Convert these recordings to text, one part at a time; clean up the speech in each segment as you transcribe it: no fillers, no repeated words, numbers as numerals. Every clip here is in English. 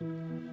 And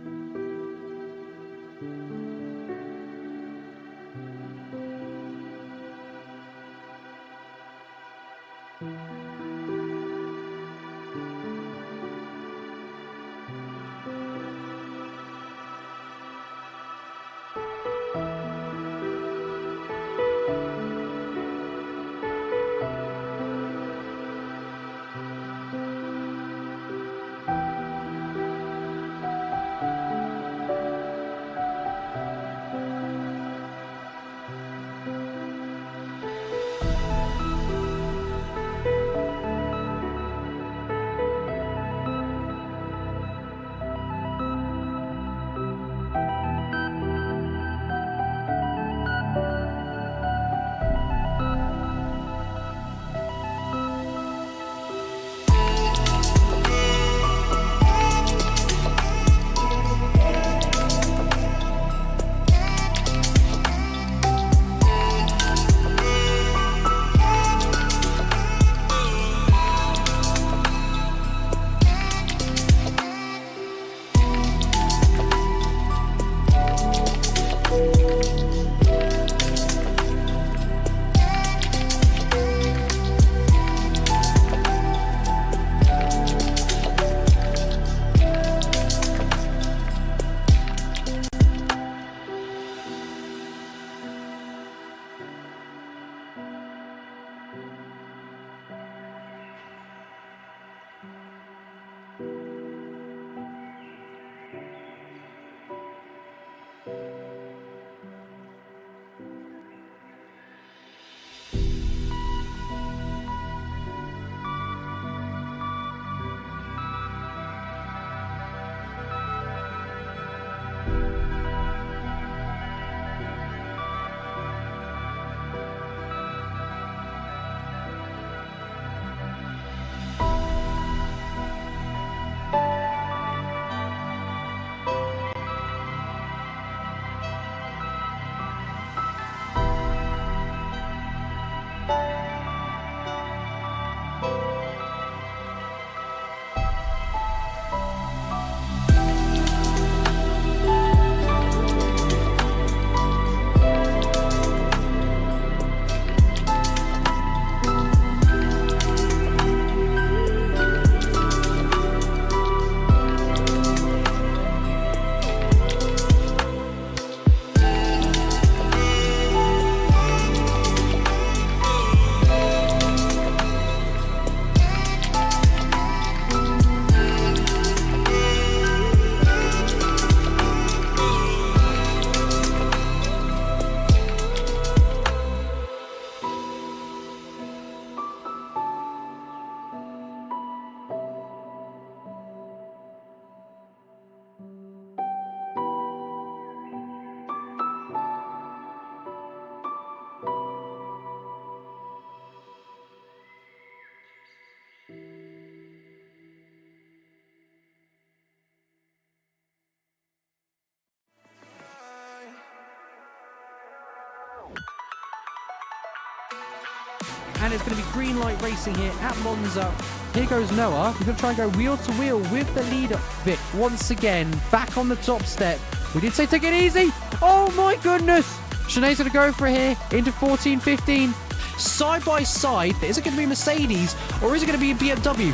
it's going to be green light racing here at Monza. Here goes Noah. He's going to try and go wheel to wheel with the leader. Vic once again back on the top step. We did say take it easy. Oh my goodness. Sinead's going to go for it here into 14, 15. Side by side. Is it going to be Mercedes or is it going to be a BMW?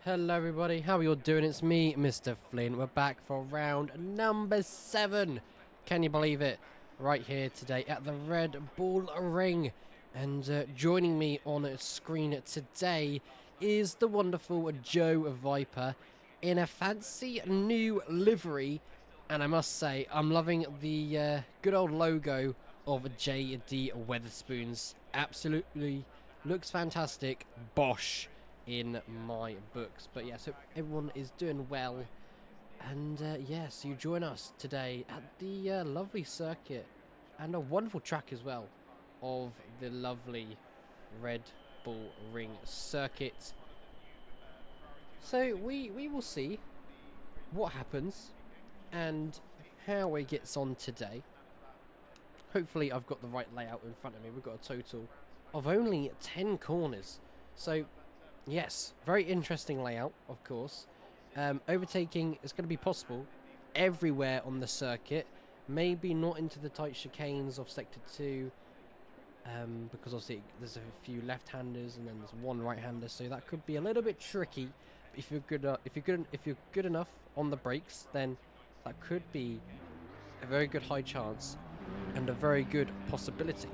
Hello everybody, how are you all doing? It's me, Mr. Flynn. We're back for round number 7. Can you believe it? Right here today at the Red Bull Ring. And joining me on screen today is the wonderful Joe Viper in a fancy new livery. And I must say, I'm loving the good old logo of JD Weatherspoons. Absolutely looks fantastic. Bosch in my books. But yes, yeah, so everyone is doing well, and yes, you join us today at the lovely circuit and a wonderful track as well of the lovely Red Bull Ring circuit. So we will see what happens and how it gets on today. Hopefully I've got the right layout in front of me. We've got a total of only 10 corners. So, yes, very interesting layout, of course. Overtaking is going to be possible everywhere on the circuit. Maybe not into the tight chicanes of Sector 2, because obviously there's a few left-handers and then there's one right-hander, so that could be a little bit tricky. But if you're good enough on the brakes, then that could be a very good high chance and a very good possibility.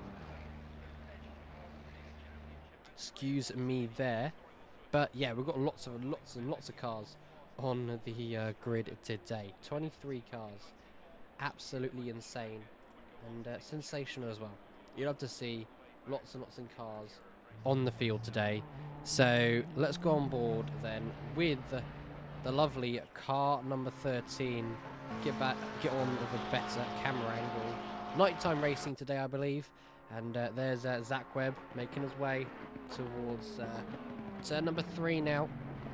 Excuse me there, but yeah, we've got lots and lots of cars on the grid today. 23 cars, absolutely insane and sensational as well. You'll have to see lots and lots of cars on the field today. So let's go on board then with the lovely car number 13. Get on with a better camera angle. Nighttime racing today, I believe. And there's Zach Webb making his way towards turn number 3 now.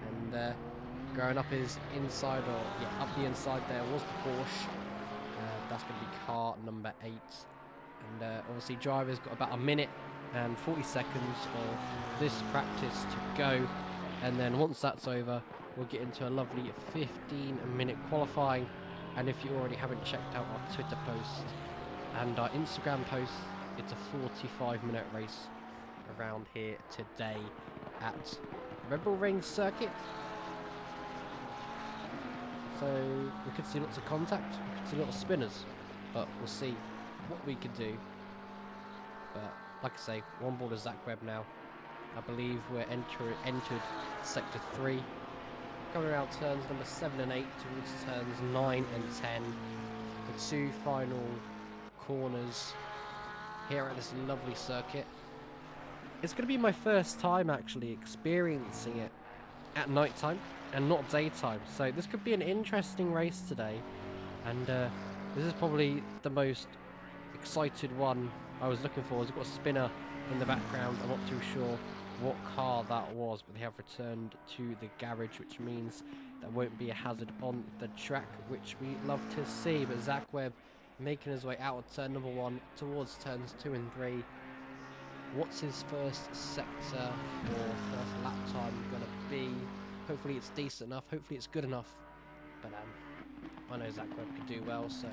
And going up his inside, or yeah, up the inside there was the Porsche. That's going to be car number 8. And obviously driver's got about a minute and 40 seconds of this practice to go. And then once that's over, we'll get into a lovely 15-minute qualifying. And if you already haven't checked out our Twitter post and our Instagram post, it's a 45-minute race around here today at Red Bull Ring Circuit. So we could see lots of contact, we could see a lot of spinners, but we'll see what we could do. But like I say, we're on board as Zach Webb now. I believe we're entered Sector 3. Coming around turns number 7 and 8 towards turns 9 and 10. The 2 final corners here at this lovely circuit. It's going to be my first time actually experiencing it at night time and not daytime. So this could be an interesting race today. And this is probably the most excited one I was looking for. We've got a spinner in the background. I'm not too sure what car that was, but they have returned to the garage, which means there won't be a hazard on the track, which we love to see. But Zach Webb making his way out of turn number 1 towards turns 2 and 3. What's his first sector or first lap time gonna be? Hopefully it's decent enough, hopefully it's good enough. But I know Zach Webb could do well, so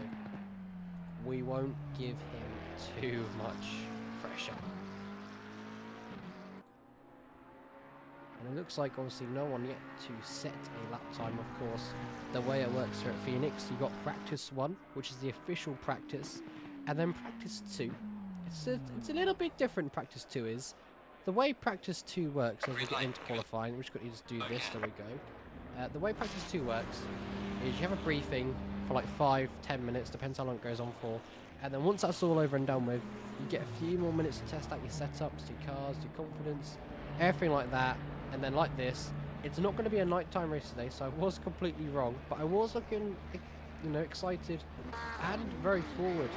we won't give him too much pressure. And it looks like obviously no one yet to set a lap time, of course. The way it works here at Phoenix, you've got practice 1, which is the official practice, and then practice 2. It's a little bit different, practice 2 is. The way practice 2 works, as we get into qualifying, we're just going to just do this, there we go. The way practice 2 works is you have a briefing for like 5-10 minutes, depends how long it goes on for. And then once that's all over and done with, you get a few more minutes to test out your setups, your cars, your confidence, everything like that. And then like this, it's not going to be a nighttime race today, so I was completely wrong. But I was looking, you know, excited and very forward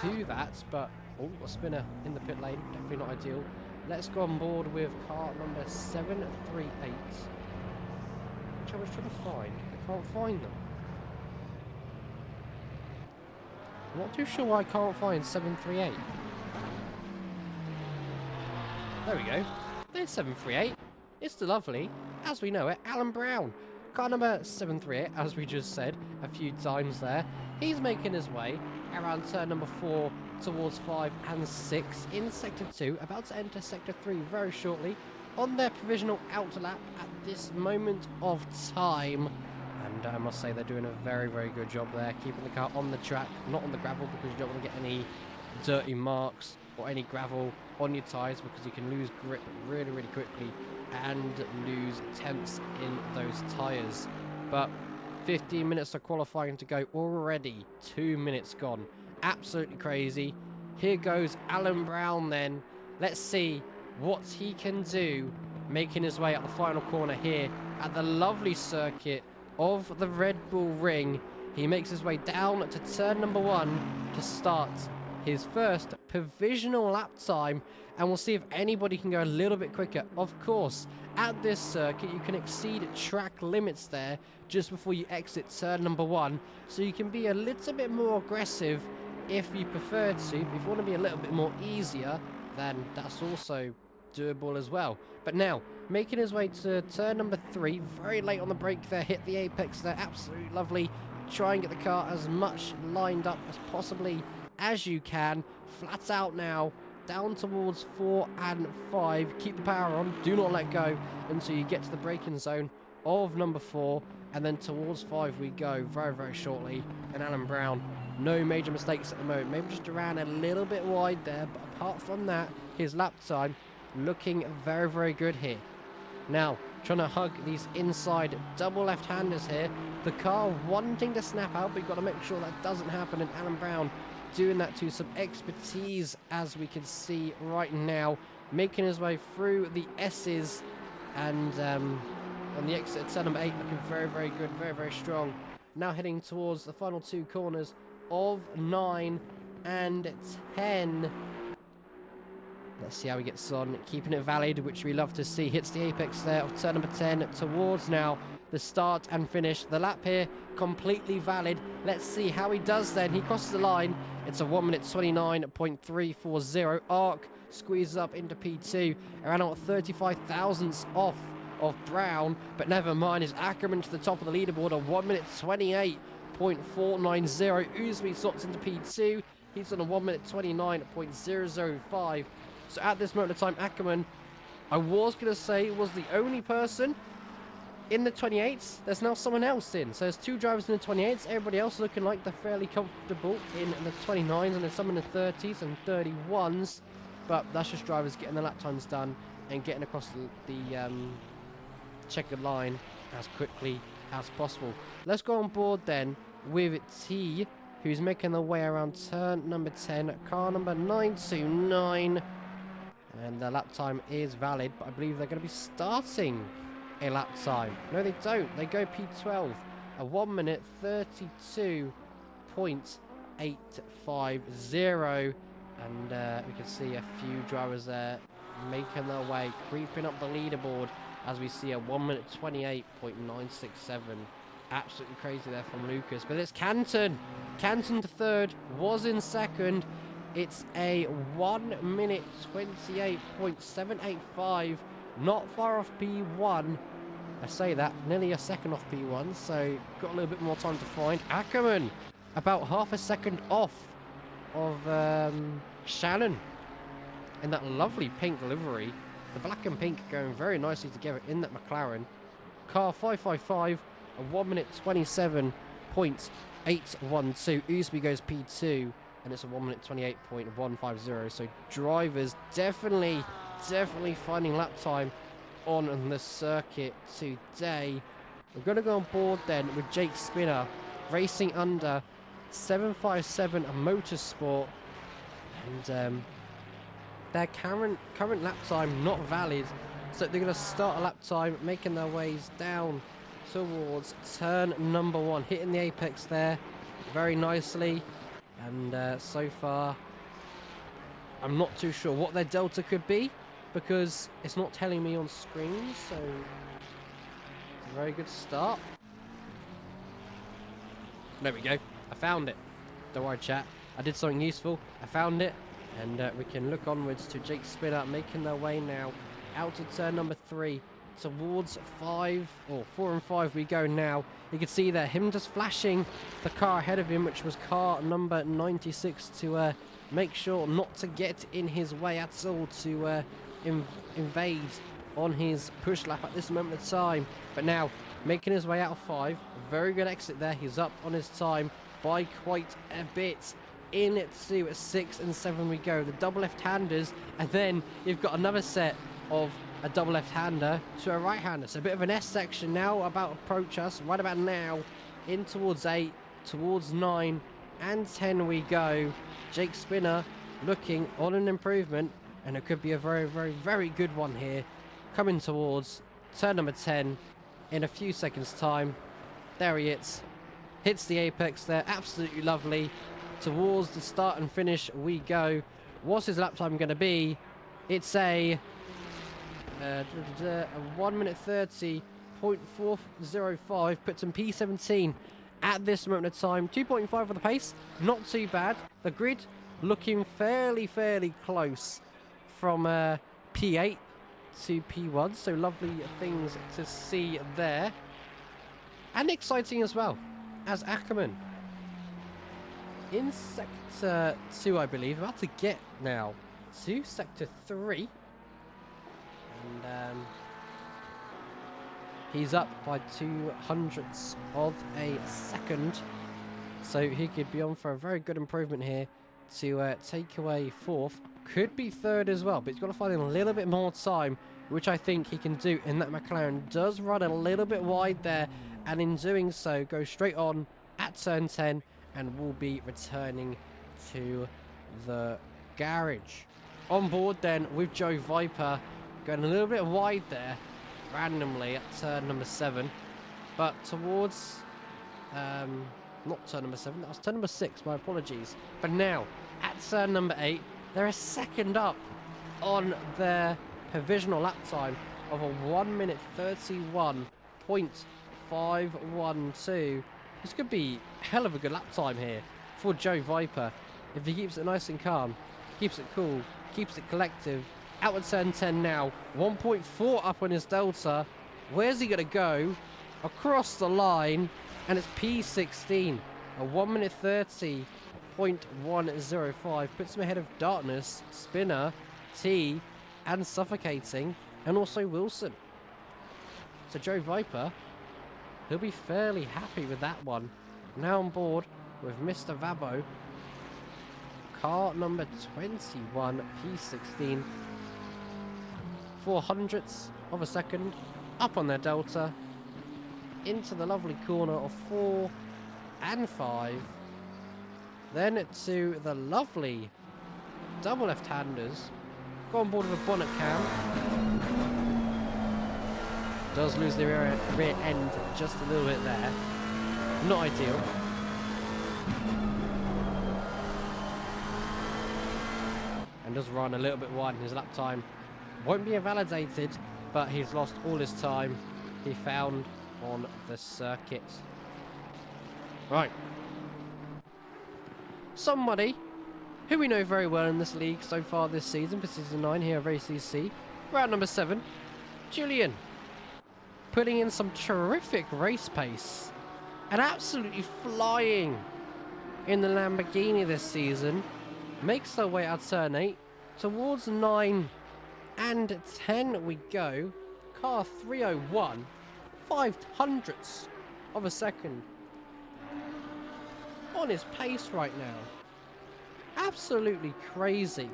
to that. But, oh, a spinner in the pit lane, definitely not ideal. Let's go on board with car number 738, which I was trying to find. I can't find them. I'm not too sure why I can't find 738. There we go. There's 738. It's the lovely, as we know it, Alan Brown. Car number 738, as we just said a few times there. He's making his way around turn number 4 towards 5 and 6 in Sector 2. About to enter Sector 3 very shortly on their provisional outer lap at this moment of time. And I must say they're doing a very, very good job there, keeping the car on the track, not on the gravel, because you don't want to get any dirty marks or any gravel on your tyres, because you can lose grip really, really quickly and lose temps in those tyres. But 15 minutes of qualifying to go already, 2 minutes gone. Absolutely crazy. Here goes Alan Brown then. Let's see what he can do, making his way up the final corner here at the lovely circuit of the Red Bull Ring. He makes his way down to turn number 1 to start his first provisional lap time, and we'll see if anybody can go a little bit quicker. Of course, at this circuit you can exceed track limits there just before you exit turn number 1, so you can be a little bit more aggressive if you prefer to. If you want to be a little bit more easier, then that's also doable as well. But now, making his way to turn number 3, very late on the brake there, hit the apex there, absolutely lovely. Try and get the car as much lined up as possibly as you can. Flat out now, down towards 4 and 5. Keep the power on, do not let go until you get to the braking zone of number 4, and then towards 5 we go very, very shortly. And Alan Brown, no major mistakes at the moment, maybe just around a little bit wide there, but apart from that, his lap time looking very, very good here. Now, trying to hug these inside double left-handers here. The car wanting to snap out, but you've got to make sure that doesn't happen, and Alan Brown doing that to some expertise, as we can see right now, making his way through the S's, and on the exit at turn number 8, looking very, very good, very, very strong. Now heading towards the final 2 corners of 9 and 10. Let's see how he gets on, keeping it valid, which we love to see. Hits the apex there of turn number 10 towards now the start and finish. The lap here completely valid. Let's see how he does then. He crosses the line. It's a 1 minute 29.340. Arc squeezes up into P2, around about 35 thousandths off of Brown, but never mind. Is Ackerman to the top of the leaderboard, a 1 minute 28.490. Uzmi slots into P2. He's on a 1 minute 29.005. So at this moment of time, Ackerman, I was going to say, was the only person in the 28s. There's now someone else in. So there's 2 drivers in the 28s. Everybody else looking like they're fairly comfortable in the 29s, and there's some in the 30s and 31s. But that's just drivers getting the lap times done and getting across the checkered line as quickly as possible. Let's go on board then with T, who's making their way around turn number 10, car number 929. And the lap time is valid, but I believe they're going to be starting a lap time. No, they don't. They go P12, a 1 minute 32.850. And we can see a few drivers there making their way, creeping up the leaderboard, as we see a 1 minute 28.967. Absolutely crazy there from Lucas. But it's Canton. Canton to third, was in second. It's a 1 minute 28.785. Not far off P1. I say that, nearly a second off P1, so got a little bit more time to find. Ackerman, about half a second off of Shannon in that lovely pink livery. The black and pink going very nicely together in that McLaren. Car 555, a 1 minute 27.812. Usby goes P2, and it's a 1 minute 28.150. So drivers definitely finding lap time on the circuit today. We're going to go on board then with Jake Spinner, racing under 757 Motorsport, and their current lap time not valid, so they're going to start a lap time, making their ways down towards turn number 1, hitting the apex there very nicely. And so far, I'm not too sure what their delta could be, because it's not telling me on screen. So it's a very good start. There we go. I found it. Don't worry, chat. I did something useful. I found it. And we can look onwards to Jake Spinner making their way now out to turn number 3 towards 4 and 5 we go now. You can see there him just flashing the car ahead of him, which was car number 96, to make sure not to get in his way at all, to invade on his push lap at this moment of time. But now making his way out of 5, very good exit there. He's up on his time by quite a bit. Into 6 and 7 we go, the double left-handers, and then you've got another set of a double left-hander to a right-hander. So a bit of an S section now about to approach us right about now. In towards 8, towards 9 and 10 we go. Jake Spinner looking on an improvement, and it could be a very good one here, coming towards turn number 10 in a few seconds time. There he is, hits the apex there, absolutely lovely. Towards the start and finish we go. What's his lap time going to be? It's a 1 minute 30.405. Puts him P17 at this moment of time. 2.5 for the pace, not too bad. The grid looking fairly close from P8 to P1. So lovely things to see there. And exciting as well, as Ackerman in Sector 2, I believe, about to get now to Sector 3. And he's up by 0.02 of a second. So he could be on for a very good improvement here to take away 4th. Could be 3rd as well, but he's got to find a little bit more time, which I think he can do. And that McLaren does run a little bit wide there, and in doing so, go straight on at turn 10 and will be returning to the garage. On board then with Joe Viper, going a little bit wide there, randomly at turn number 7, but towards, not turn number 7, that was turn number 6, my apologies. But now, at turn number 8, they're a second up on their provisional lap time of a 1 minute 31.512. This could be a hell of a good lap time here for Joe Viper if he keeps it nice and calm, keeps it cool, keeps it collective. Out at turn 10 now, 1.4 up on his delta. Where's he going to go? Across the line, and it's P16, a 1 minute 30.105. Puts him ahead of Darkness, Spinner, T, and Suffocating, and also Wilson. So Joe Viper, he'll be fairly happy with that one. Now on board with Mr. Vabo, car number 21, P16. 0.04 of a second up on their delta, into the lovely corner of 4 and 5, then to the lovely double left-handers. Go on board with a bonnet cam. Does lose the rear end just a little bit there. Not ideal. And does run a little bit wide in his lap time. Won't be invalidated, but he's lost all his time he found on the circuit. Right. Somebody who we know very well in this league so far this season, for Season 9 here at ACC. Round number 7, Julian. Putting in some terrific race pace. And absolutely flying in the Lamborghini this season. Makes their way out turn 8. Towards 9 and 10 we go. Car 301. 0.05 of a second. On his pace right now. Absolutely crazy.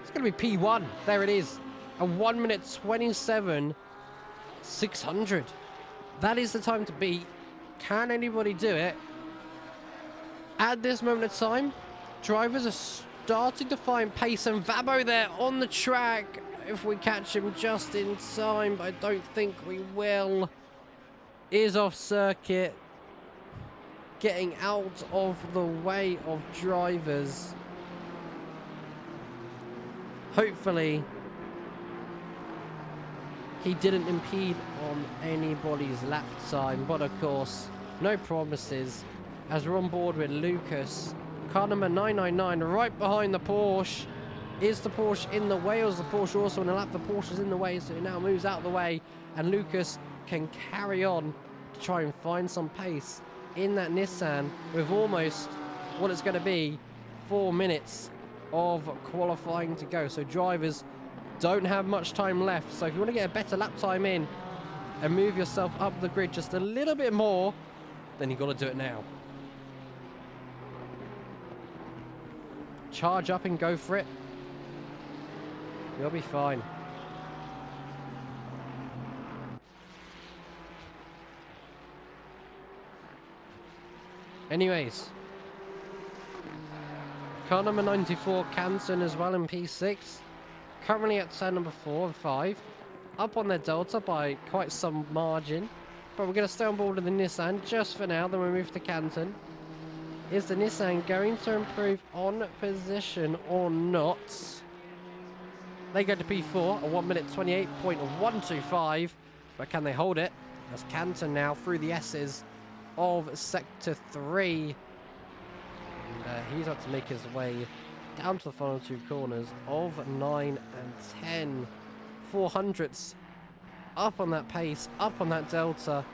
It's going to be P1. There it is. A 1 minute 27.600. That is the time to beat. Can anybody do it? At this moment of time, drivers are starting to find pace, and Vabo there on the track. If we catch him just in time, but I don't think we will. Is off circuit. Getting out of the way of drivers. Hopefully, he didn't impede on anybody's lap time, but of course, no promises. As we're on board with Lucas, car number 999, right behind the Porsche. Is the Porsche in the way, or is the Porsche also in a lap? The Porsche is in the way, so it now moves out of the way, and Lucas can carry on to try and find some pace in that Nissan with almost what it's going to be 4 minutes of qualifying to go. So drivers don't have much time left. So if you want to get a better lap time in and move yourself up the grid just a little bit more, then you've got to do it now. Charge up and go for it. You'll be fine. Anyways, car number 94, Canton as well in P6. Currently at turn number 4 and 5. Up on their delta by quite some margin. But we're going to stay on board with the Nissan just for now, then we move to Canton. Is the Nissan going to improve on position or not? They go to P4, a 1 minute 28.125. But can they hold it? As Canton now through the S's of Sector 3. And he's about to make his way down to the final 2 corners of 9 and 10. 400ths up on that pace, up on that delta.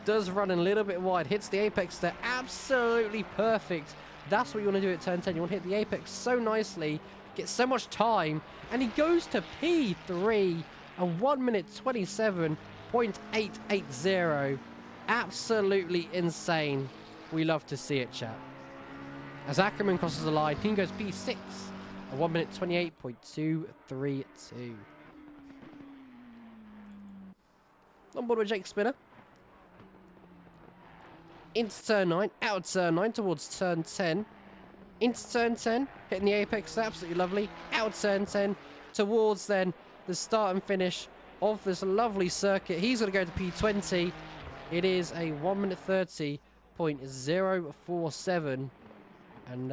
Does run a little bit wide, hits the apex there, absolutely perfect. That's what you want to do at turn 10. You want to hit the apex so nicely, get so much time, and he goes to P3 at 1 minute 27.880. Absolutely insane. We love to see it, chat. As Ackerman crosses the line, he goes P6 at 1 minute 28.232. On board with Jake Spinner. Into turn 9, out of turn 9 towards turn 10. Into turn 10, hitting the apex, absolutely lovely. Out of turn 10 towards then the start and finish of this lovely circuit. He's going to go to P20. It is a 1 minute 30.047. And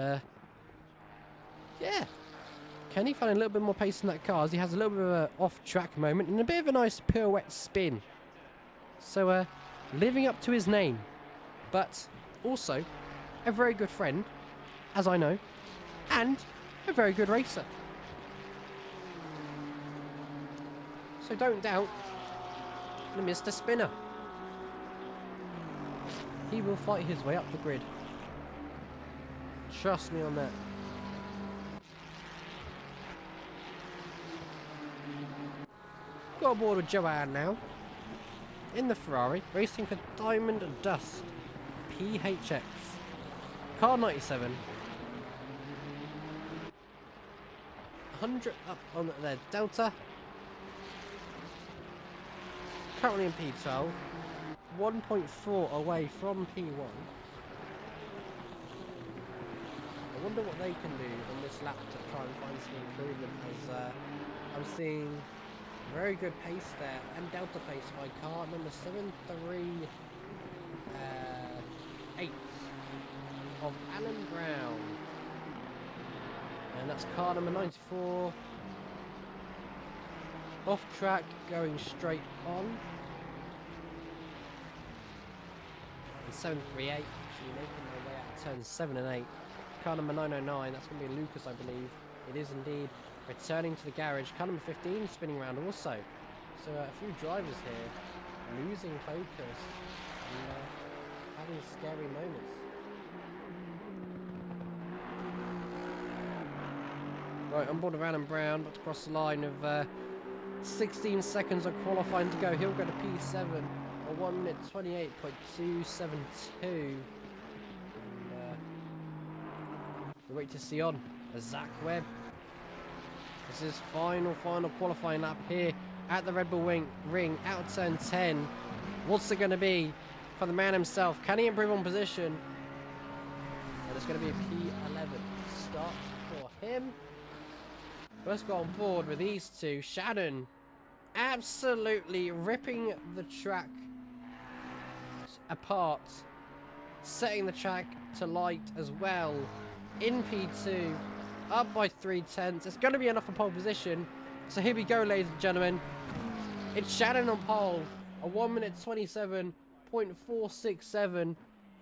yeah, Kenny finding a little bit more pace in that car as he has a little bit of an off-track moment and a bit of a nice pirouette spin. So living up to his name. But also a very good friend, as I know, and a very good racer. So don't doubt the Mr. Spinner. He will fight his way up the grid. Trust me on that. Got aboard with Joanne now. In the Ferrari, racing for Diamond Dust. PHX. Car 97. 100 up on their Delta. Currently in P12. 1.4 away from P1. I wonder what they can do on this lap to try and find some improvement, as I'm seeing very good pace there and delta pace by car number 738 of Alan Brown, and that's car number 94 off track going straight on. And 738 actually making their way out turns 7 and 8. Car number 909, that's going to be Lucas, I believe. It is indeed. Returning to the garage. Car number 15 spinning around also. So a few drivers here losing focus and having scary moments. Right, on board of Alan Brown, but to cross the line of 16 seconds of qualifying to go. He'll go to P7 or 1 minute 28.272. We wait to see on as Zach Webb. This is final qualifying lap here at the Red Bull Ring, out of turn 10. What's it going to be for the man himself? Can he improve on position? Well, it's going to be a P11 start for him. Let's go on board with these two. Shannon absolutely ripping the track apart, setting the track to light as well. In P2, up by 3/10. It's going to be enough for pole position. So here we go, ladies and gentlemen. It's Shannon on pole. A 1 minute 27.467.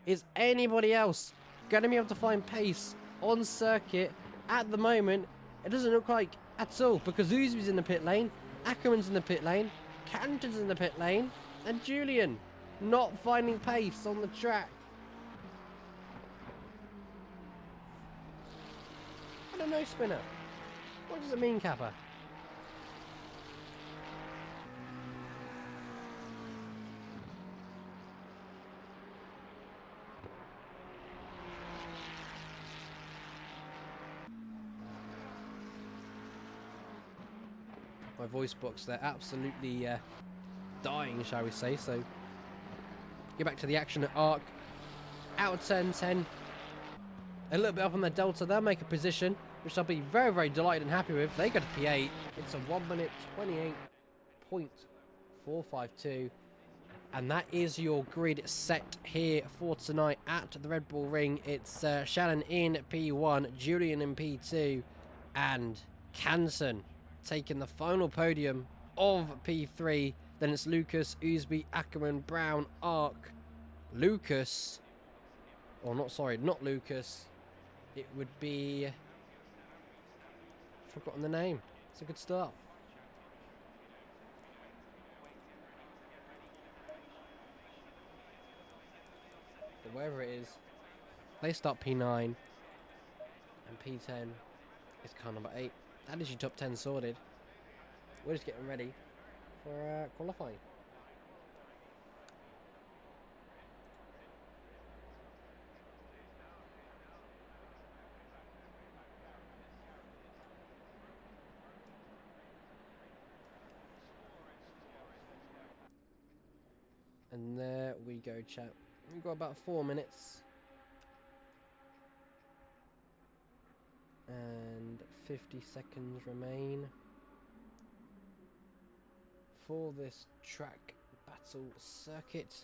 Is anybody else going to be able to find pace on circuit? At the moment, it doesn't look like at all, because Uzbi's in the pit lane, Ackerman's in the pit lane, Canton's in the pit lane, and Julian not finding pace on the track. I don't know, Spinner. What does it mean, Kappa? My voice box, they're absolutely dying, shall we say. So, get back to the action at Arc. Out of turn 10. A little bit up on their Delta, they'll make a position, which I'll be very, very delighted and happy with. They go to P8. It's a 1 minute 28.452. And that is your grid set here for tonight at the Red Bull Ring. It's Shannon in P1, Julian in P2, and Canson taking the final podium of P3. Then it's Lucas, Uzbi, Ackerman, Brown, Arc, Lucas, or not, sorry, not Lucas. It would be forgotten the name. It's a good start. But wherever it is, they start P9 and P10 is car number 8. That is your top 10 sorted. We're just getting ready for qualifying. And there we go, chat. We've got about 4 minutes. And 50 seconds remain for this track battle circuit.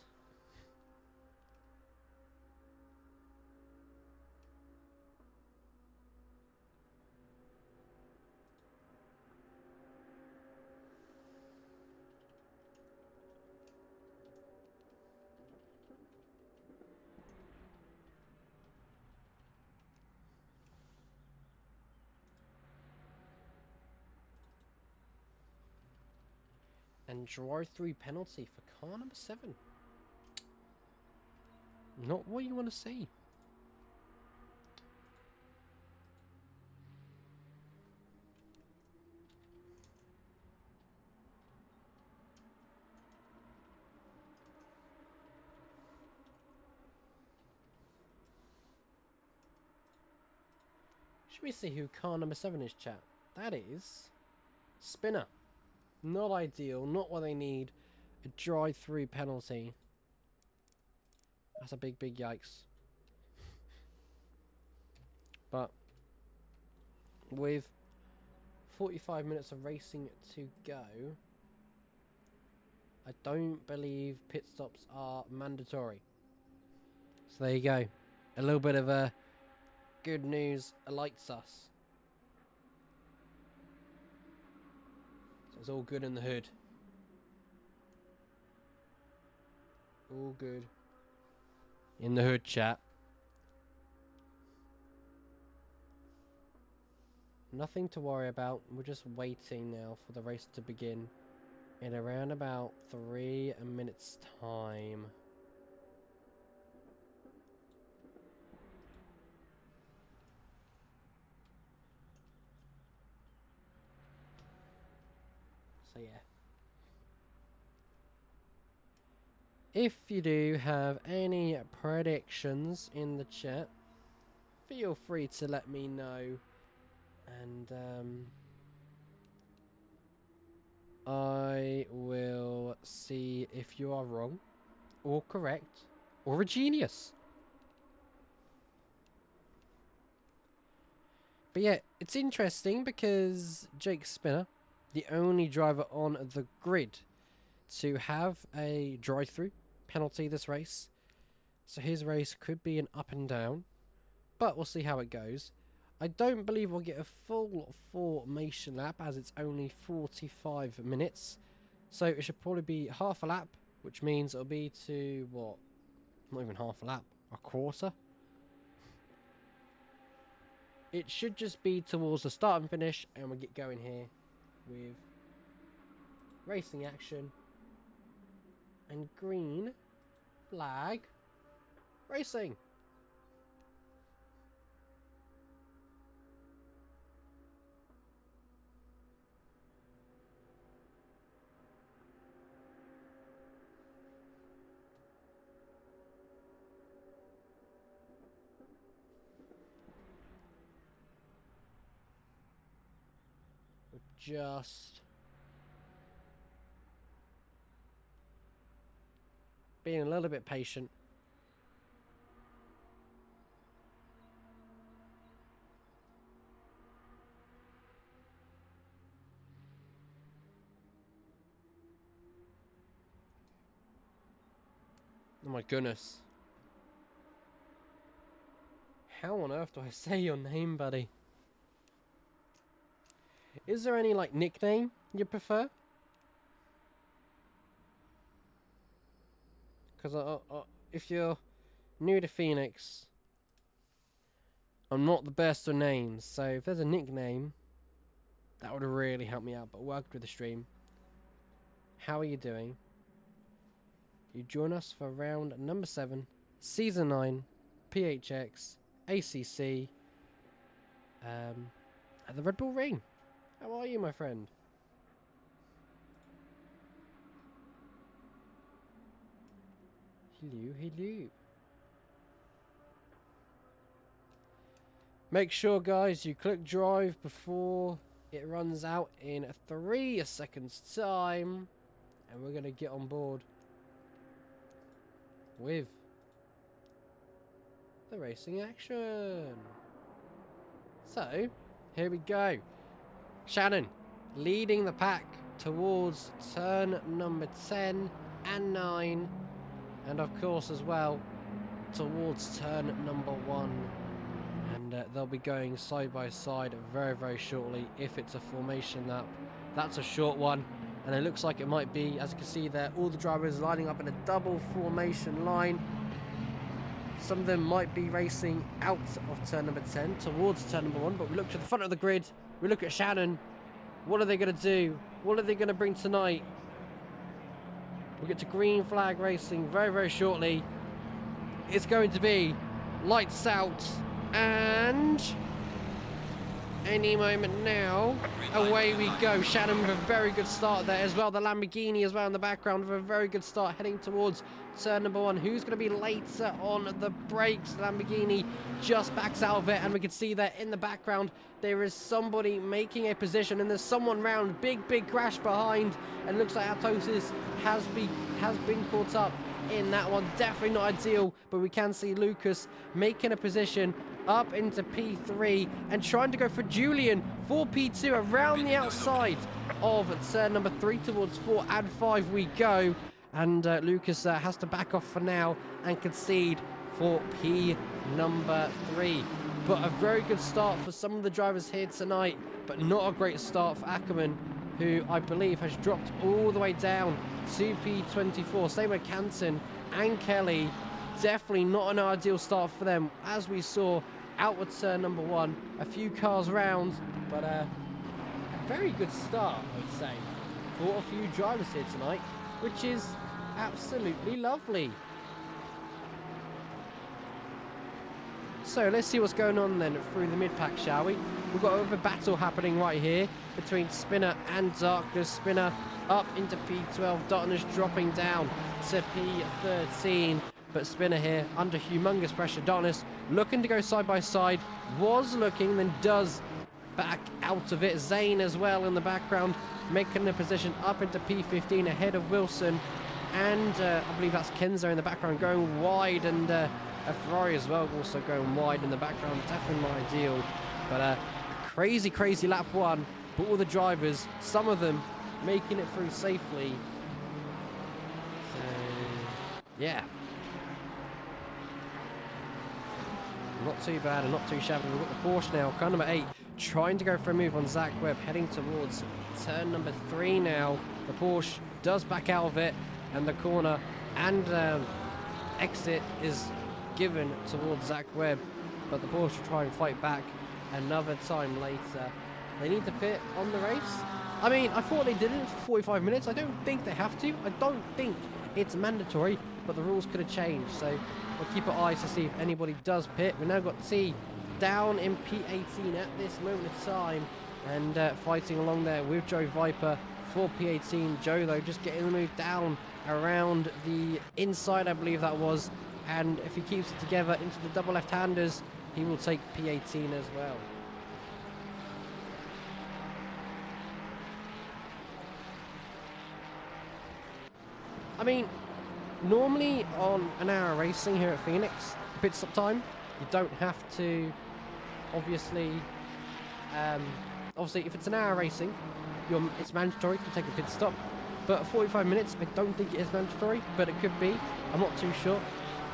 And drive-through penalty for car number 7. Not what you want to see. Should we see who car number 7 is, chat? That is Spinner. Not ideal, not what they need. A drive-through penalty. That's a big yikes. But with 45 minutes of racing to go, I don't believe pit stops are mandatory. So there you go. A little bit of a good news alights us. So it's all good in the hood. All good in the hood, chat. Nothing to worry about. We're just waiting now for the race to begin in around about 3 minutes time. So yeah. If you do have any predictions in the chat, feel free to let me know. And I will see if you are wrong, or correct, or a genius. But yeah, it's interesting because Jake Spinner, the only driver on the grid to have a drive-through penalty this race. So his race could be an up and down, but we'll see how it goes. I don't believe we'll get a full formation lap as it's only 45 minutes. So it should probably be half a lap, which means it'll be to, what? Not even half a lap, a quarter? It should just be towards the start and finish, and we'll get going here with racing action and green flag racing. Just being a little bit patient. Oh my goodness. How on earth do I say your name, buddy? Is there any, like, nickname you prefer? Because if you're new to Phoenix, I'm not the best of names. So if there's a nickname, That would really help me out. But welcome to the stream. How are you doing? You join us for round number 7, season 9, PHX, ACC, at the Red Bull Ring. How are you, my friend? Hello, hello. Make sure, guys, you click drive before it runs out in 3 seconds time, and we're going to get on board with the racing action. So, here we go. Shannon leading the pack towards turn number 10 and 9, and of course as well towards turn number 1. And they'll be going side by side very, very shortly. If it's a formation lap, that's a short one, and it looks like it might be. As you can see there, all the drivers lining up in a double formation line. Some of them might be racing out of turn number 10 towards turn number 1, but we look to the front of the grid. We look at Shannon. What are they going to do? What are they going to bring tonight? We get to green flag racing very, very shortly. It's going to be lights out, and any moment now, away we go. Shannon with a very good start there as well. The Lamborghini as well in the background with a very good start heading towards turn number 1. Who's going to be later on the brakes? The Lamborghini just backs out of it, and we can see there in the background there is somebody making a position, and there's someone round. Big crash behind, and looks like Atosis has been caught up in that one. Definitely not ideal, but we can see Lucas making a position up into P3 and trying to go for Julian for P2 around the outside of turn number 3 towards 4 and 5 we go. And Lucas has to back off for now and concede for P number 3. But a very good start for some of the drivers here tonight, but not a great start for Ackerman, who I believe has dropped all the way down to P24. Same with Canton and Kelly. Definitely not an ideal start for them, as we saw outward turn number 1. A few cars round, but a very good start, I would say, for a few drivers here tonight, which is absolutely lovely. So let's see what's going on then through the mid-pack, shall we? We've got a bit of a battle happening right here between Spinner and Darkness. Spinner up into P12, Darkness dropping down to P13. But Spinner here under humongous pressure. Darkness looking to go side by side, was looking, then does back out of it. Zane as well in the background, making the position up into P15 ahead of Wilson. And I believe that's Kenzo in the background going wide, and a Ferrari as well also going wide in the background. Definitely not ideal, but a crazy lap 1. But all the drivers, some of them making it through safely. So yeah, not too bad and not too shabby. We've got the Porsche now, car number 8, trying to go for a move on Zach Webb, heading towards turn number 3 now. The Porsche does back out of it, and the corner and exit is given towards Zach Webb, but the Porsche will try and fight back another time later. They need to pit on the race. I mean, I thought they didn't for 45 minutes. I don't think they have to. I don't think it's mandatory, but the rules could have changed, so we'll keep our eyes to see if anybody does pit. We've now got T down in P18 at this moment of time, and fighting along there with Joe Viper for P18. Joe, though, just getting the move down around the inside, I believe that was, and if he keeps it together into the double left-handers, he will take P18 as well. I mean, normally on an hour racing here at Phoenix, pit stop time, you don't have to, obviously if it's an hour racing, it's mandatory to take a pit stop. But 45 minutes, I don't think it is mandatory, but it could be. I'm not too sure.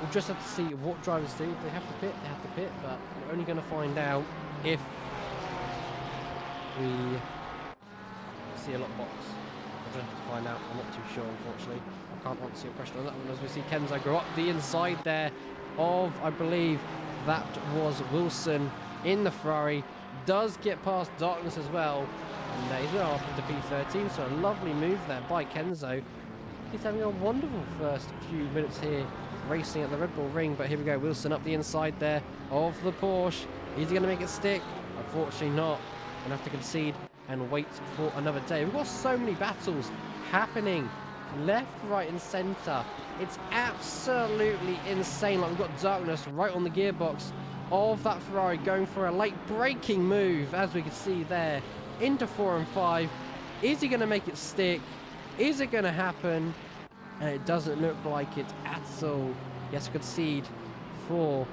We'll just have to see what drivers do. If they have to pit, they have to pit, but we're only going to find out if we see a lot box. We'll just have to find out. I'm not too sure, unfortunately. I can't answer your question on that one, as we see Kenzo go up the inside there of, I believe, that was Wilson in the Ferrari. Does get past Darkness as well, And he's now up into P13, so a lovely move there by Kenzo. He's having a wonderful first few minutes here racing at the Red Bull Ring, but here we go. Wilson up the inside there of the Porsche. Is he going to make it stick? Unfortunately not. Going to have to concede and wait for another day. We've got so many battles happening left, right and centre. It's absolutely insane. Like, we've got darkness right on the gearbox of that Ferrari, going for a late braking move, as we can see there, into 4 and 5. Is he going to make it stick? Is it going to happen? And it doesn't look like it at all. Yes, concede for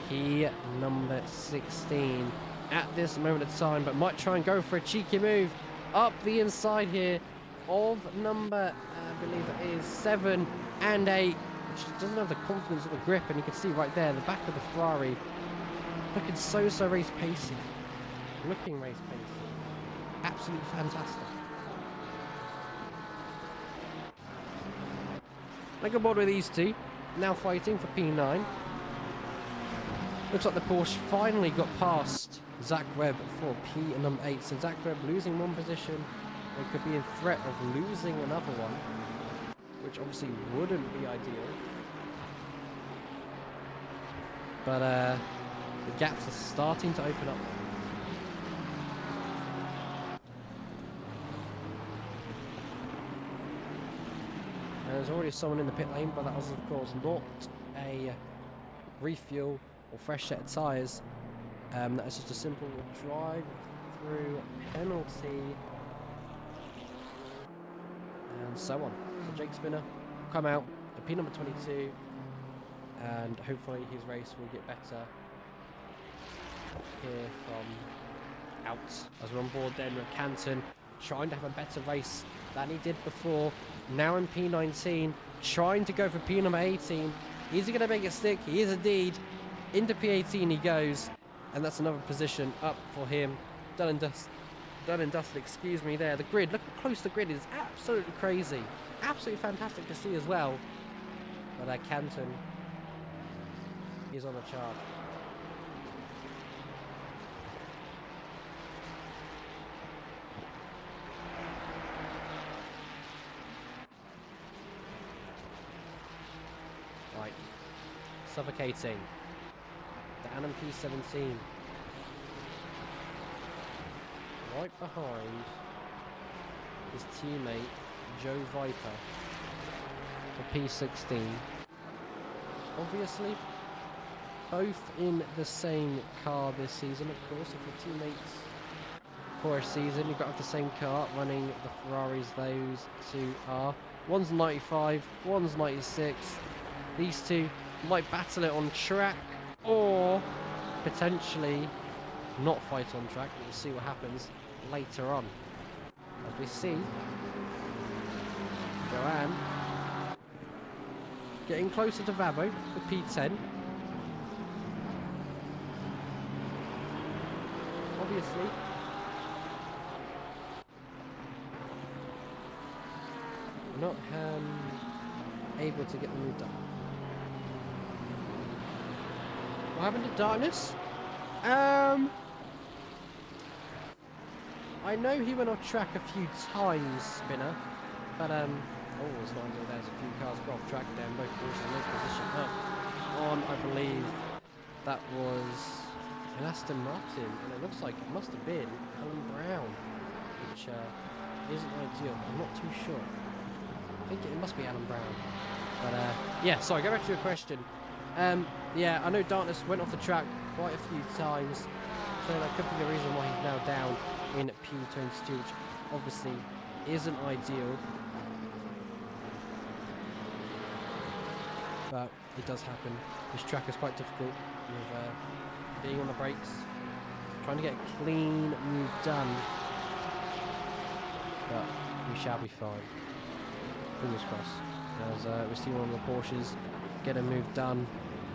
P number 16 at this moment of time, but might try and go for a cheeky move up the inside here of number, I believe it is 7 and 8, which doesn't have the confidence of the grip. And you can see right there the back of the Ferrari looking so race pacey. Looking race pacey. Absolutely fantastic. Like a board with these two, now fighting for P9. Looks like the Porsche finally got past Zach Webb for P number 8. So Zach Webb losing one position, and could be in threat of losing another one, which obviously wouldn't be ideal. But the gaps are starting to open up. And there's already someone in the pit lane, but that was of course not a refuel or fresh set of tyres. That is just a simple drive through penalty and so on. So Jake Spinner will come out at P number 22, and hopefully his race will get better here from out, as we're on board then with Canton, trying to have a better race than he did before. Now in P19, trying to go for P number 18. Is he going to make it stick? He is indeed. Into P18 he goes, and that's another position up for him. Done and dusted, excuse me there. The grid, look how close the grid is. Absolutely crazy. Absolutely fantastic to see as well. But Canton is on a chart. Right, suffocating. The Anim P17. Right behind his teammate Joe Viper for P16. Obviously, both in the same car this season, of course. If your teammates for a season, you've got to have the same car running the Ferraris those two are. One's 95, one's 96. These two might battle it on track, or potentially not fight on track. We'll see what happens later on. As we see Joanne getting closer to Vabo for P10. Obviously not able to get the move done. What happened to Darkness? I know he went off track a few times, Spinner, but oh, it's not until there's a few cars got off track there, and both Porsches in this position up on, I believe, that was an Aston Martin, and it looks like it must have been Alan Brown, which isn't ideal. I'm not too sure. I think it must be Alan Brown. But yeah, sorry, go back to your question. Yeah, I know Darkness went off the track quite a few times, so that could be the reason why he's now down in P22, which obviously isn't ideal. But it does happen. This track is quite difficult with being on the brakes, trying to get a clean move done. But we shall be fine. Fingers crossed. As we see one of the Porsches get a move done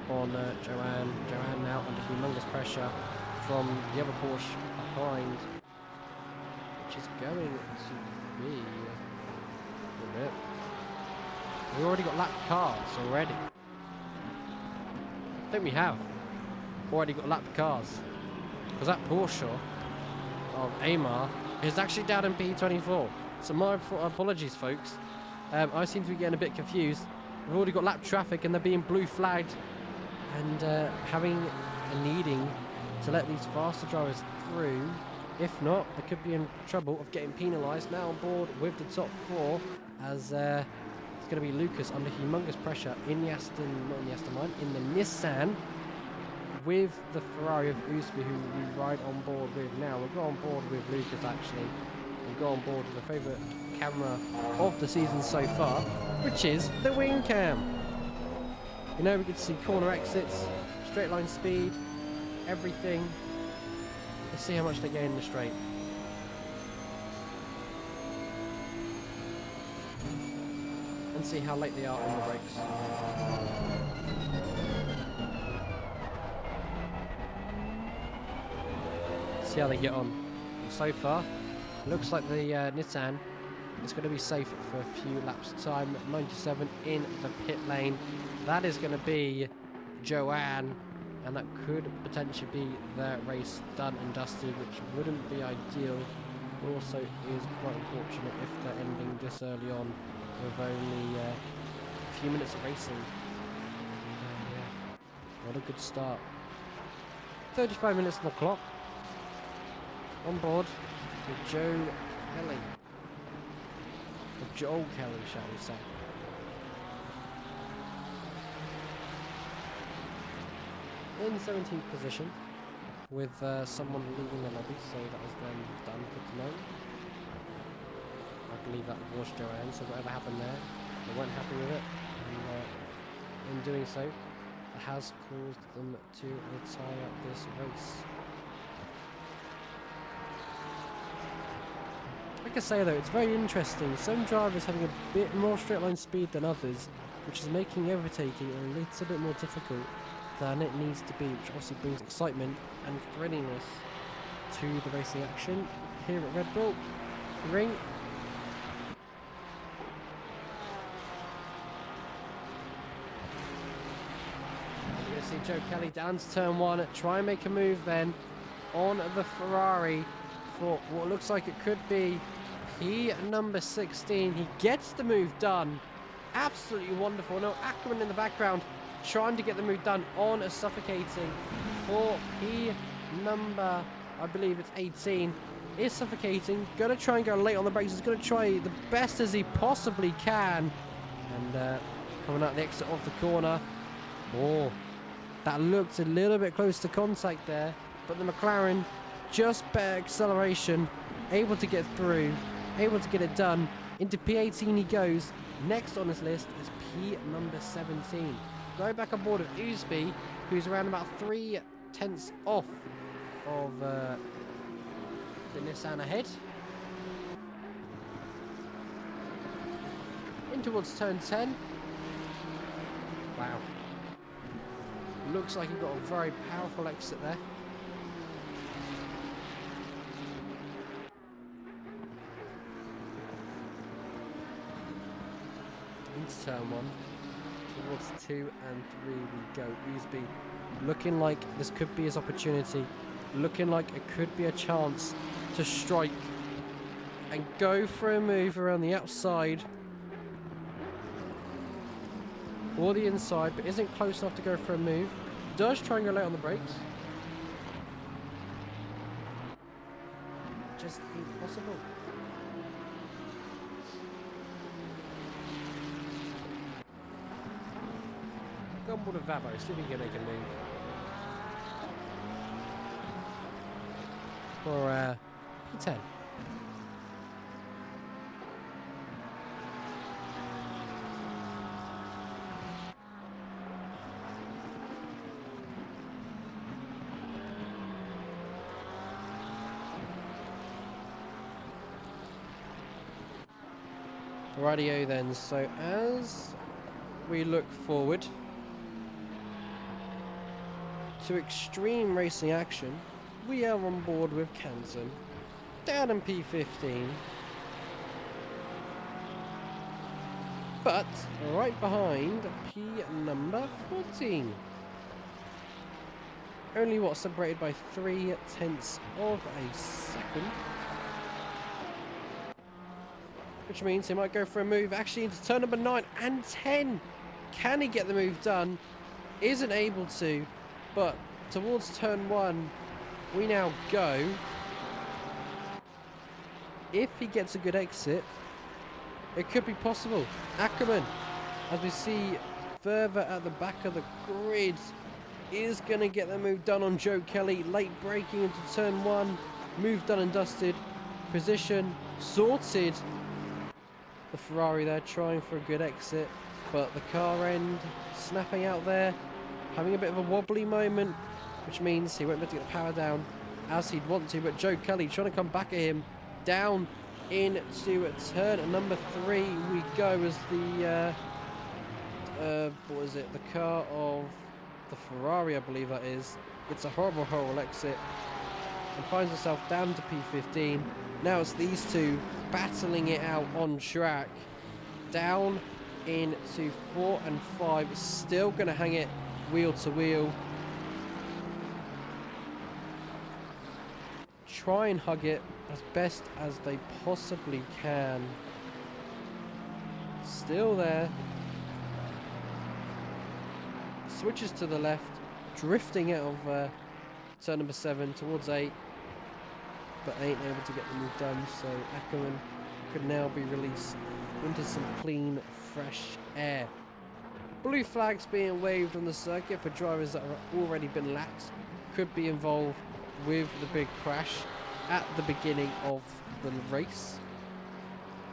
on Joanne. Joanne now under humongous pressure from the other Porsche behind, which is going to be a bit. We already got lapped cars already. I think we have already got lapped cars, because that Porsche of Amar is actually down in P24. So my apologies, folks. I seem to be getting a bit confused. We've already got lap traffic and they're being blue flagged, and having and needing to let these faster drivers through. If not, they could be in trouble of getting penalised. Now on board with the top four, as it's going to be Lucas under humongous pressure in the in the Nissan, with the Ferrari of Usby, who we ride on board with now. We'll go on board with Lucas actually, and go on board with the favourite camera of the season so far, which is the wing cam. You know, we get to see corner exits, straight line speed, everything. Let's see how much they gain in the straight. And see how late they are on the brakes. See how they get on. And so far, looks like the Nissan is going to be safe for a few laps time. 97 in the pit lane. That is going to be Joanne, and that could potentially be their race done and dusted, which wouldn't be ideal, but also is quite unfortunate if they're ending this early on with only a few minutes of racing. Yeah, not a good start. 35 minutes on the clock. On board with Joe Kelly. Or Joel Kelly, shall we say. In 17th position, with someone leaving the lobby, so that was then done for tonight. I believe that was Joanne, so whatever happened there, they weren't happy with it, and in doing so, it has caused them to retire this race. Like I say though, it's very interesting. Some drivers having a bit more straight line speed than others, which is making overtaking a little bit more difficult than it needs to be, which obviously brings excitement and thrilliness to the racing action here at Red Bull Ring. You're going to see Joe Kelly down to turn one, try and make a move then on the Ferrari for what looks like it could be P number 16. He gets the move done. Absolutely wonderful. No, Ackerman in the background trying to get the move done on a suffocating for P number, I believe it's 18, is suffocating. Gonna try and go late on the brakes. He's gonna try the best as he possibly can. And coming out the exit of the corner. Oh, that looked a little bit close to contact there, but the McLaren just better acceleration, able to get through, able to get it done. Into P18 he goes. Next on his list is P number 17. Going back on board of Usby, who's around about 3 tenths off of the Nissan ahead. In towards turn 10. Wow. Looks like he got a very powerful exit there. Into turn 1. Towards 2 and 3 we go. Usby looking like this could be his opportunity. Looking like it could be a chance to strike and go for a move around the outside or the inside, but isn't close enough to go for a move. Does try and go late on the brakes. Just impossible. Go on board with Vabo, see if he can make a move. For P10. Radio then, so as we look forward to extreme racing action, we are on board with Canton, down in P15, but right behind P number 14. Only what, separated by 3 tenths of a second. which means he might go for a move actually into turn number 9 and 10. Can he get the move done? Isn't able to, but towards turn 1 we now go. If he gets a good exit, it could be possible. Ackerman, as we see further at the back of the grid, is going to get the move done on Joe Kelly. Late braking into turn 1. Move done and dusted. Position sorted. The Ferrari there trying for a good exit, but the car end snapping out there, having a bit of a wobbly moment, which means he won't be able to get the power down as he'd want to. But Joe Kelly trying to come back at him. Down into turn number 3 we go as the what is it, the car of the Ferrari, I believe that is, gets a horrible exit and finds herself down to P15. Now it's these two battling it out on track. Down into 4 and 5, still going to hang it wheel to wheel. Try and hug it as best as they possibly can. Still there. Switches to the left, drifting out of turn number 7 towards 8, but ain't able to get the move done, so Ackerman could now be released into some clean, fresh air. Blue flags being waved on the circuit for drivers that have already been lapped, could be involved with the big crash at the beginning of the race.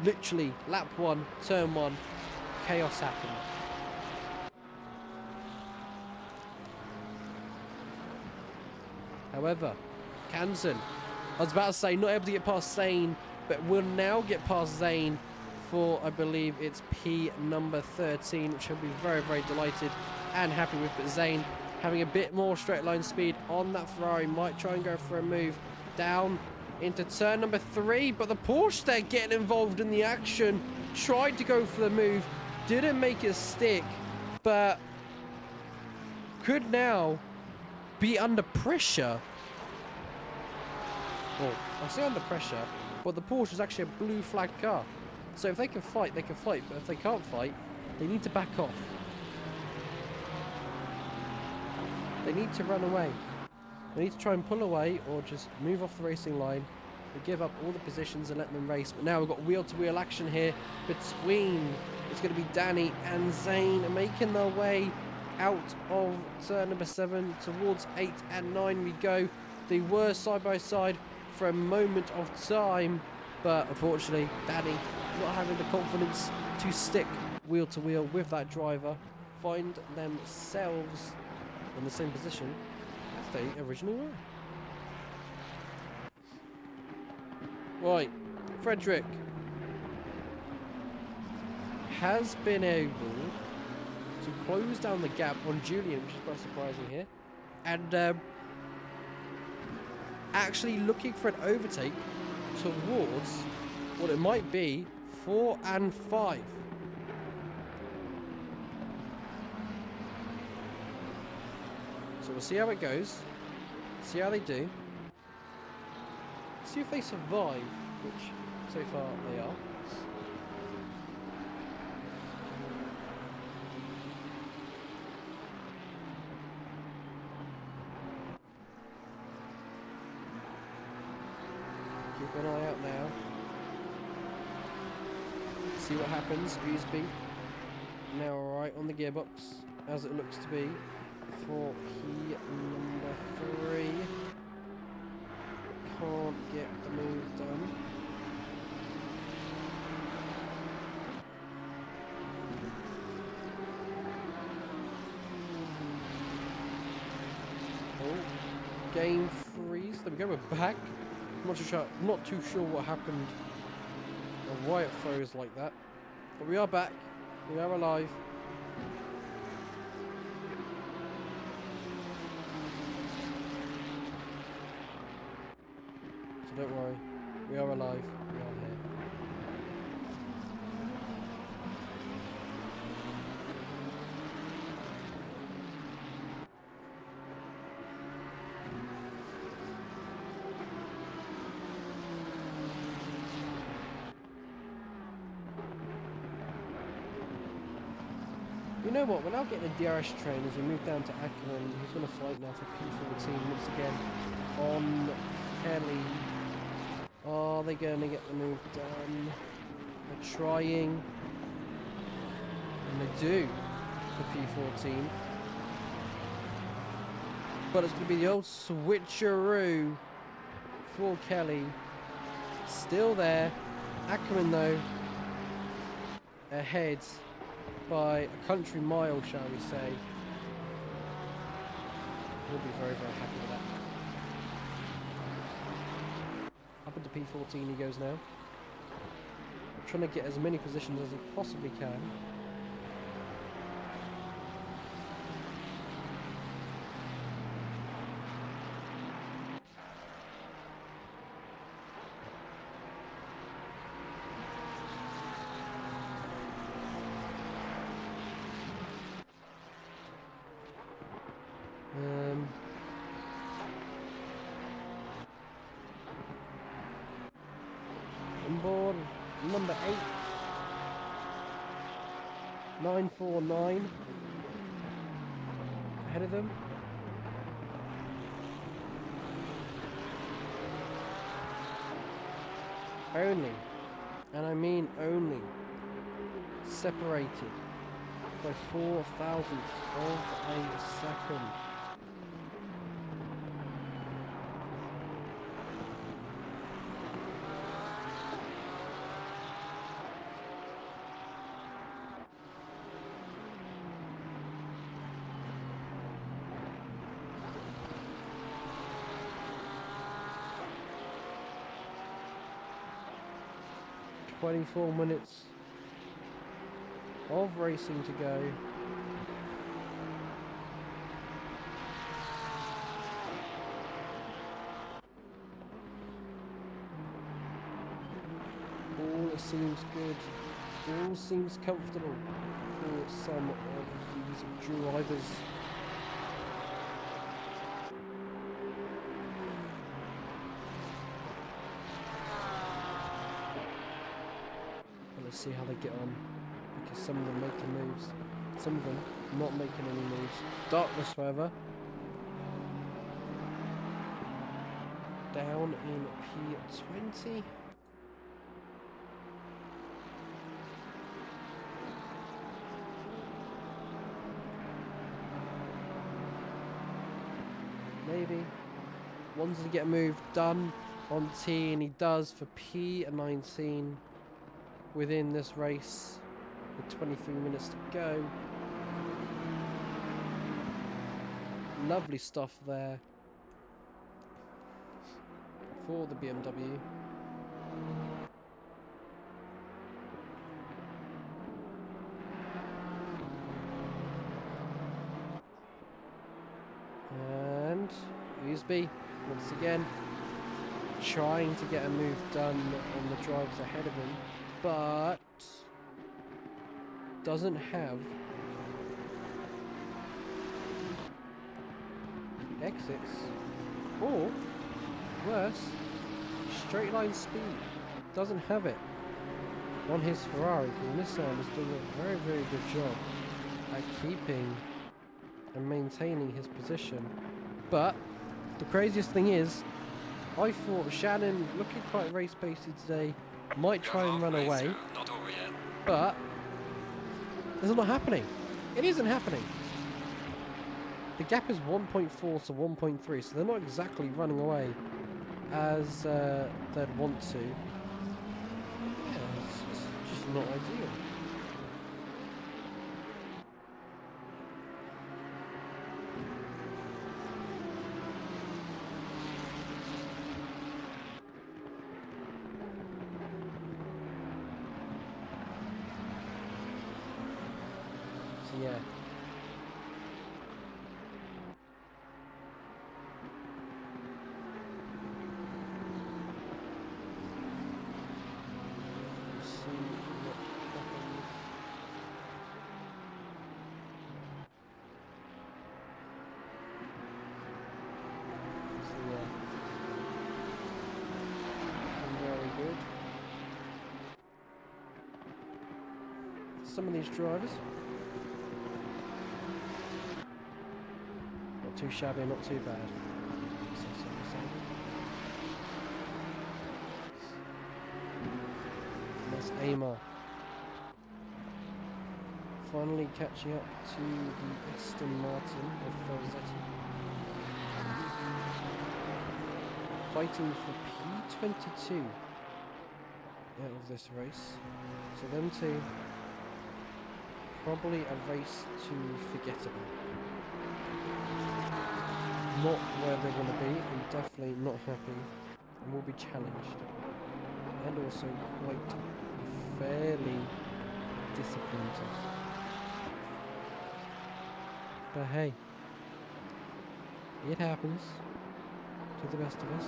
Literally, lap 1, turn 1, chaos happened. However, Kansan, I was about to say, not able to get past Zane, but will now get past Zane for, I believe, it's P number 13, which I'll be very, very delighted and happy with. But Zane having a bit more straight line speed on that Ferrari, might try and go for a move down into turn number 3, but the Porsche there getting involved in the action, tried to go for the move, didn't make it stick, but could now be under pressure. Well, I say under pressure, but the Porsche is actually a blue flag car. So if they can fight, they can fight. But if they can't fight, they need to back off. They need to run away. They need to try and pull away or just move off the racing line and give up all the positions and let them race. But now we've got wheel-to-wheel action here between, it's going to be Danny and Zane making their way out of turn number 7 towards 8 and 9 we go. They were side by side for a moment of time, but unfortunately Danny not having the confidence to stick wheel to wheel with that driver, find themselves in the same position as they originally were. Right, Frederick has been able to close down the gap on Julian, which is quite surprising here, and actually looking for an overtake towards what it might be 4 and 5. So we'll see how it goes, see how they do, see if they survive, which so far they are. Keep an eye out now. See what happens. Gooseby now alright on the gearbox, as it looks to be for key number 3. Can't get the move done. Oh, game freeze. There we go, we're back. Not too sure what happened or why it froze like that, but we are back. We are alive. So don't worry, we are alive. We are here. You know what? We're now getting a DRS train as we move down to Ackerman. He's going to fight now for P14 once again on Kelly. Are they going to get the move done? They're trying. And they do for P14. But it's going to be the old switcheroo for Kelly. Still there. Ackerman, though, ahead by a country mile, shall we say. He'll be very, very happy with that. Up into P14 he goes now. Trying to get as many positions as he possibly can. On board number 8, 949 ahead of them. Only, and I mean only, separated by 4 thousandths of a second. "24 minutes of racing to go. All seems good. All seems comfortable for some of these drivers. Let's see how they get on, because some of them making moves, some of them not making any moves. Darkness, however, down in P20. Maybe wants to get a move done on T, and he does for P19. Within this race, with 23 minutes to go. Lovely stuff there for the BMW. And Usby, once again, trying to get a move done on the drivers ahead of him, but doesn't have exits, or worse, straight line speed. Doesn't have it on his Ferrari, because Nissan is doing a very, very good job at keeping and maintaining his position. But the craziest thing is, I thought Shannon, looking quite race pacey today, might try and run away, but it's not happening. It isn't happening. The gap is 1.4 to 1.3, so they're not exactly running away as they'd want to. Yeah, it's just not ideal. So yeah. Some of these drivers. too shabby, not too bad. And that's Amar. Finally catching up to the Aston Martin of Felzetti. Fighting for P22 out of this race. So them two, probably a race to forget about. Not where they're going to be, and definitely not happy, and will be challenged. And also quite fairly disappointed. But hey, it happens to the best of us.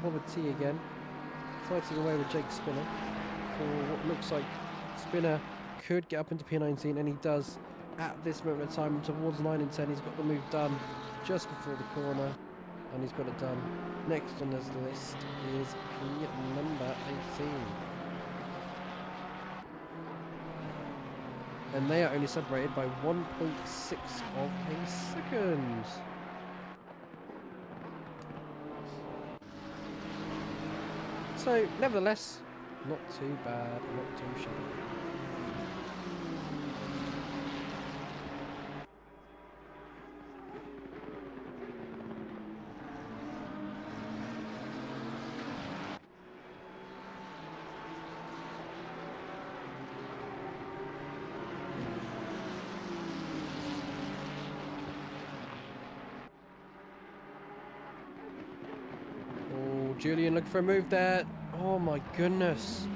Robert T again, fighting away with Jake Spinner for what looks like Spinner could get up into P19, and he does at this moment of time. Towards 9 and 10, he's got the move done just before the corner, and he's got it done. Next on this list is P number 18. And they are only separated by 1.6 of a second. So, nevertheless, not too bad, not too shabby. Oh, Julian looking for a move there. Oh my goodness.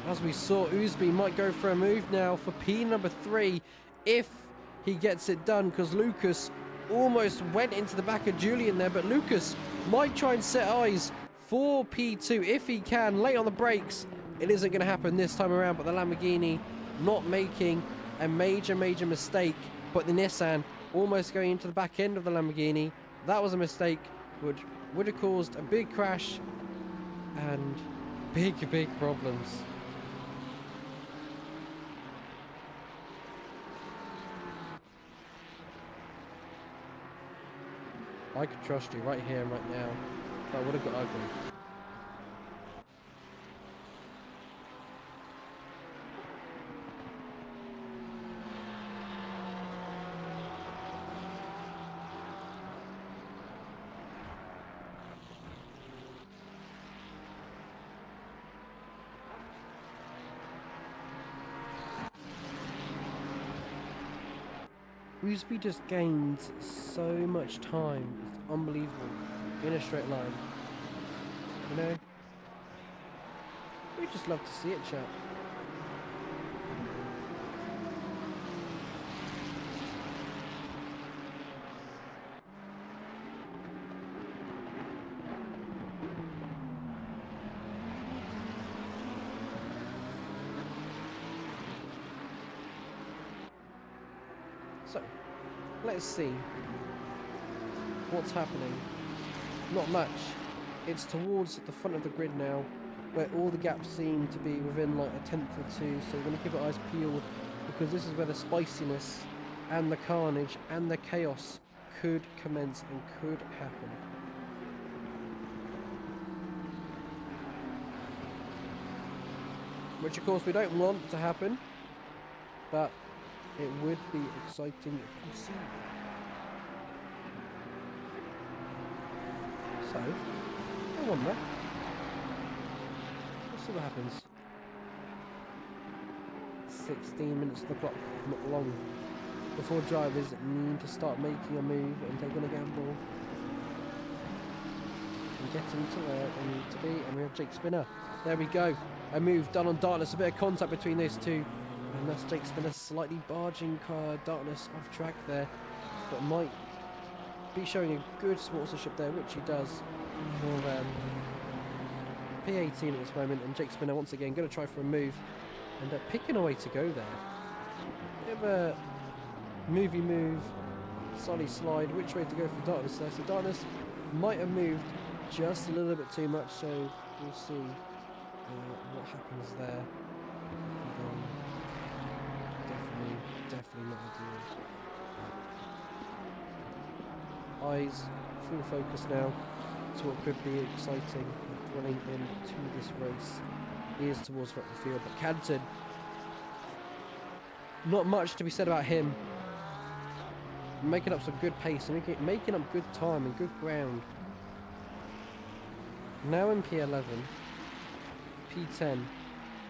As we saw, Ousby might go for a move now for P number 3 if he gets it done, because Lucas almost went into the back of Julian there, but Lucas might try and set eyes for P2 if he can, late on the brakes. It isn't going to happen this time around, but the Lamborghini not making a major mistake, but the Nissan almost going into the back end of the Lamborghini. That was a mistake, would have caused a big crash and big problems. I could trust you right here and right now. That would have got ugly. Ousby just gains so much time. It's unbelievable. In a straight line. You know? We just love to see it, chat. So, let's see what's happening. Not much. It's towards the front of the grid now, where all the gaps seem to be within like a tenth or two, so we're going to keep our eyes peeled, because this is where the spiciness and the carnage and the chaos could commence and could happen. Which of course we don't want to happen, but it would be exciting to see. So, I wonder. Let's see what happens. 16 minutes to the clock, not long, before drivers need to start making a move and taking a gamble and getting to where they need to be. And we have Jake Spinner. There we go. A move done on Darkness. A bit of contact between those two. And that's Jake Spinner slightly barging Darkness off track there, but might be showing a good sportsmanship there, which he does for P18 at this moment. And Jake Spinner once again going to try for a move and picking a way to go there. Bit of a movie move Solly slide. Which way to go for Darkness there? So Darkness might have moved just a little bit too much, so we'll see what happens there. Definitely not ideal. Eyes full focus now to what could be exciting, running into this race. Ears towards the field, but Canton, not much to be said about him. Making up some good pace and making up good time and good ground. Now in P11, P10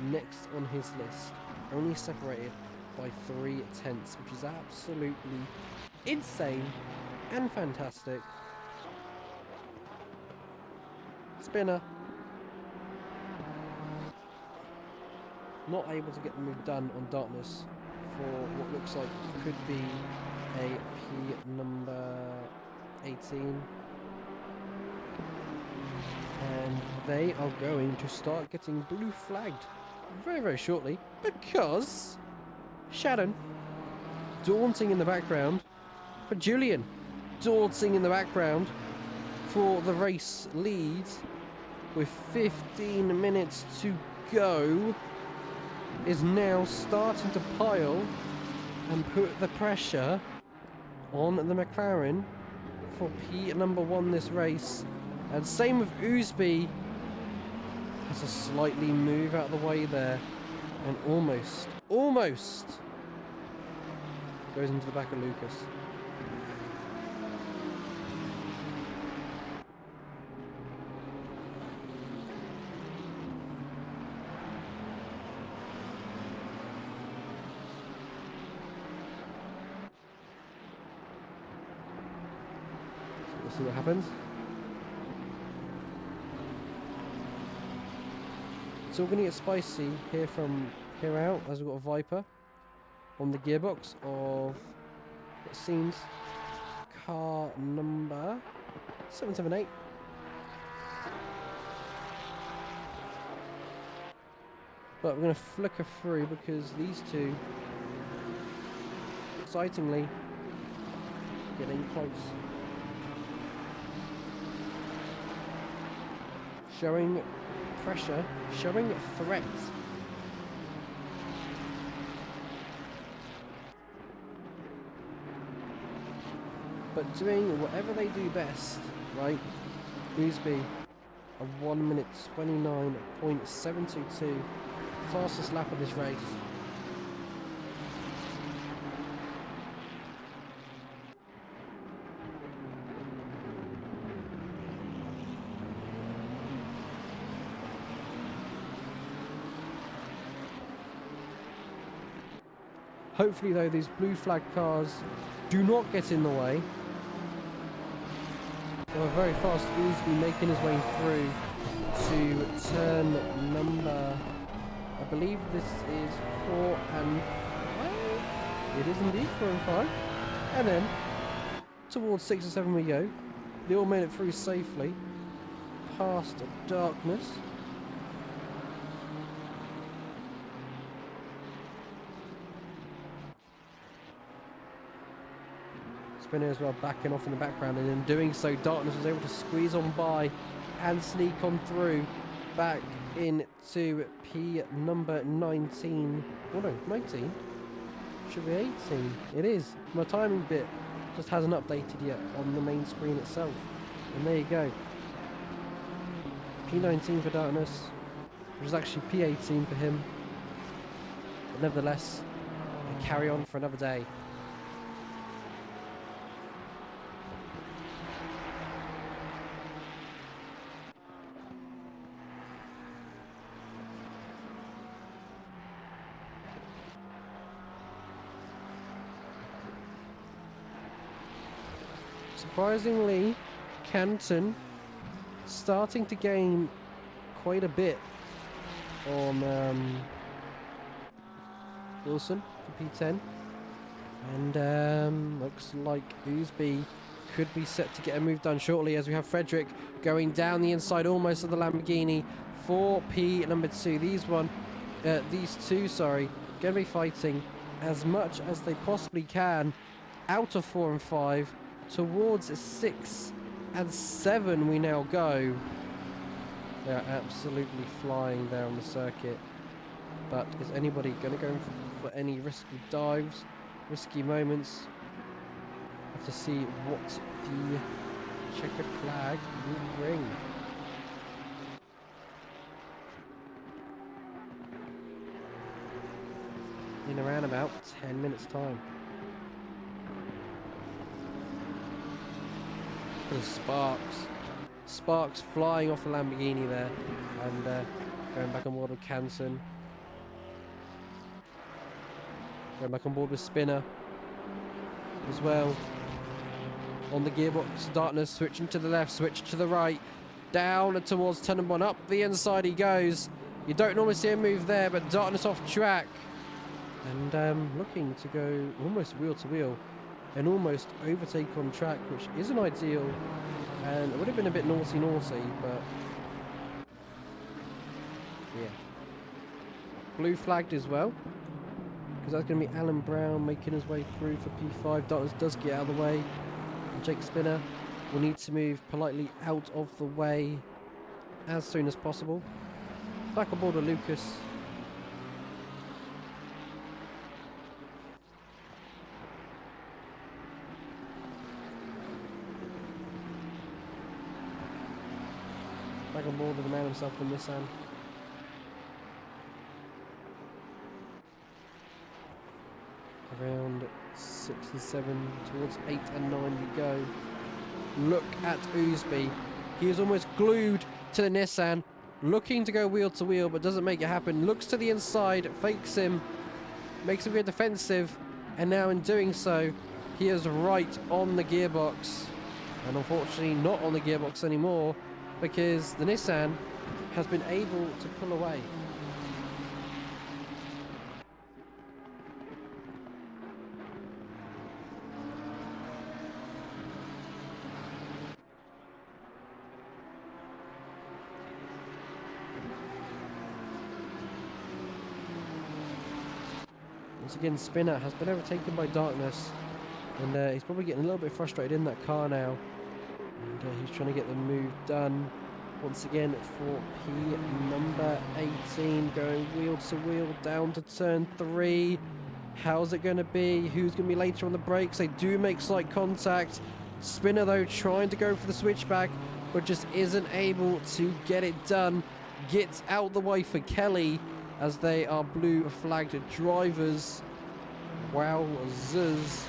next on his list, only separated by 3 tenths, which is absolutely insane and fantastic. Spinner. Not able to get the move done on Darkness for what looks like could be a P number 18. And they are going to start getting blue flagged very, very shortly because Shannon daunting in the background, but Julian daunting in the background for the race lead with 15 minutes to go is now starting to pile and put the pressure on the McLaren for P number 1 this race. And same with Oosby. Has a slightly move out of the way there. And almost goes into the back of Lucas. So we'll see what happens. It's all going to get spicy here from here out, as we've got a Viper on the gearbox of what seems car number 778. But we're going to flicker through because these two, excitingly, getting close. Showing pressure, showing threat. But doing whatever they do best, right? Oosby, a 1 minute 29.722, fastest lap of this race. Hopefully though, these blue flag cars do not get in the way. Well, very fast Oosby making his way through to turn number, I believe this is 4 and 5. It is indeed 4 and 5. And then towards 6 and 7 we go. They all made it through safely past Darkness. Spinner as well, backing off in the background, and in doing so Darkness was able to squeeze on by and sneak on through back into P number 19. Oh no, 19? Should be 18. It is. My timing bit just hasn't updated yet on the main screen itself. And there you go. P19 for Darkness, which is actually P18 for him. But nevertheless, they carry on for another day. Surprisingly, Canton starting to gain quite a bit on Wilson for P10, and looks like Oosby could be set to get a move done shortly, as we have Frederick going down the inside almost of the Lamborghini for P number 2. These two, going to be fighting as much as they possibly can out of 4 and 5 towards 6 and 7 we now go. They're absolutely flying there on the circuit. But is anybody going to go for any risky dives, risky moments? Have to see what the checkered flag will bring. In around about 10 minutes time. There's sparks flying off the Lamborghini there, and going back on board with Canson. Going back on board with Spinner as well. On the gearbox, Darkness switching to the left, switch to the right, down and towards Tenenbaum, up the inside he goes. You don't normally see him move there, but Darkness off track. And looking to go almost wheel to wheel and almost overtake on track, which isn't ideal, and it would have been a bit naughty, but yeah. Blue flagged as well, because that's going to be Alan Brown making his way through for P5. Darkness does get out of the way, and Jake Spinner will need to move politely out of the way as soon as possible. Back on board with Lucas. Back on board with the man himself, the Nissan. Around 6 and 7 towards 8 and 9 we go. Look at Oosby. He is almost glued to the Nissan, looking to go wheel to wheel, but doesn't make it happen. Looks to the inside, fakes him, makes him go defensive, and now in doing so, he is right on the gearbox. And unfortunately not on the gearbox anymore, because the Nissan has been able to pull away. Once again, Spinner has been overtaken by Darkness, and he's probably getting a little bit frustrated in that car now. And he's trying to get the move done once again for P number 18, going wheel to wheel down to turn 3. How's it going to be? Who's going to be later on the brakes? They do make slight contact. Spinner though trying to go for the switchback, but just isn't able to get it done. Gets out the way for Kelly, as they are blue flagged drivers. Wow, Zuz.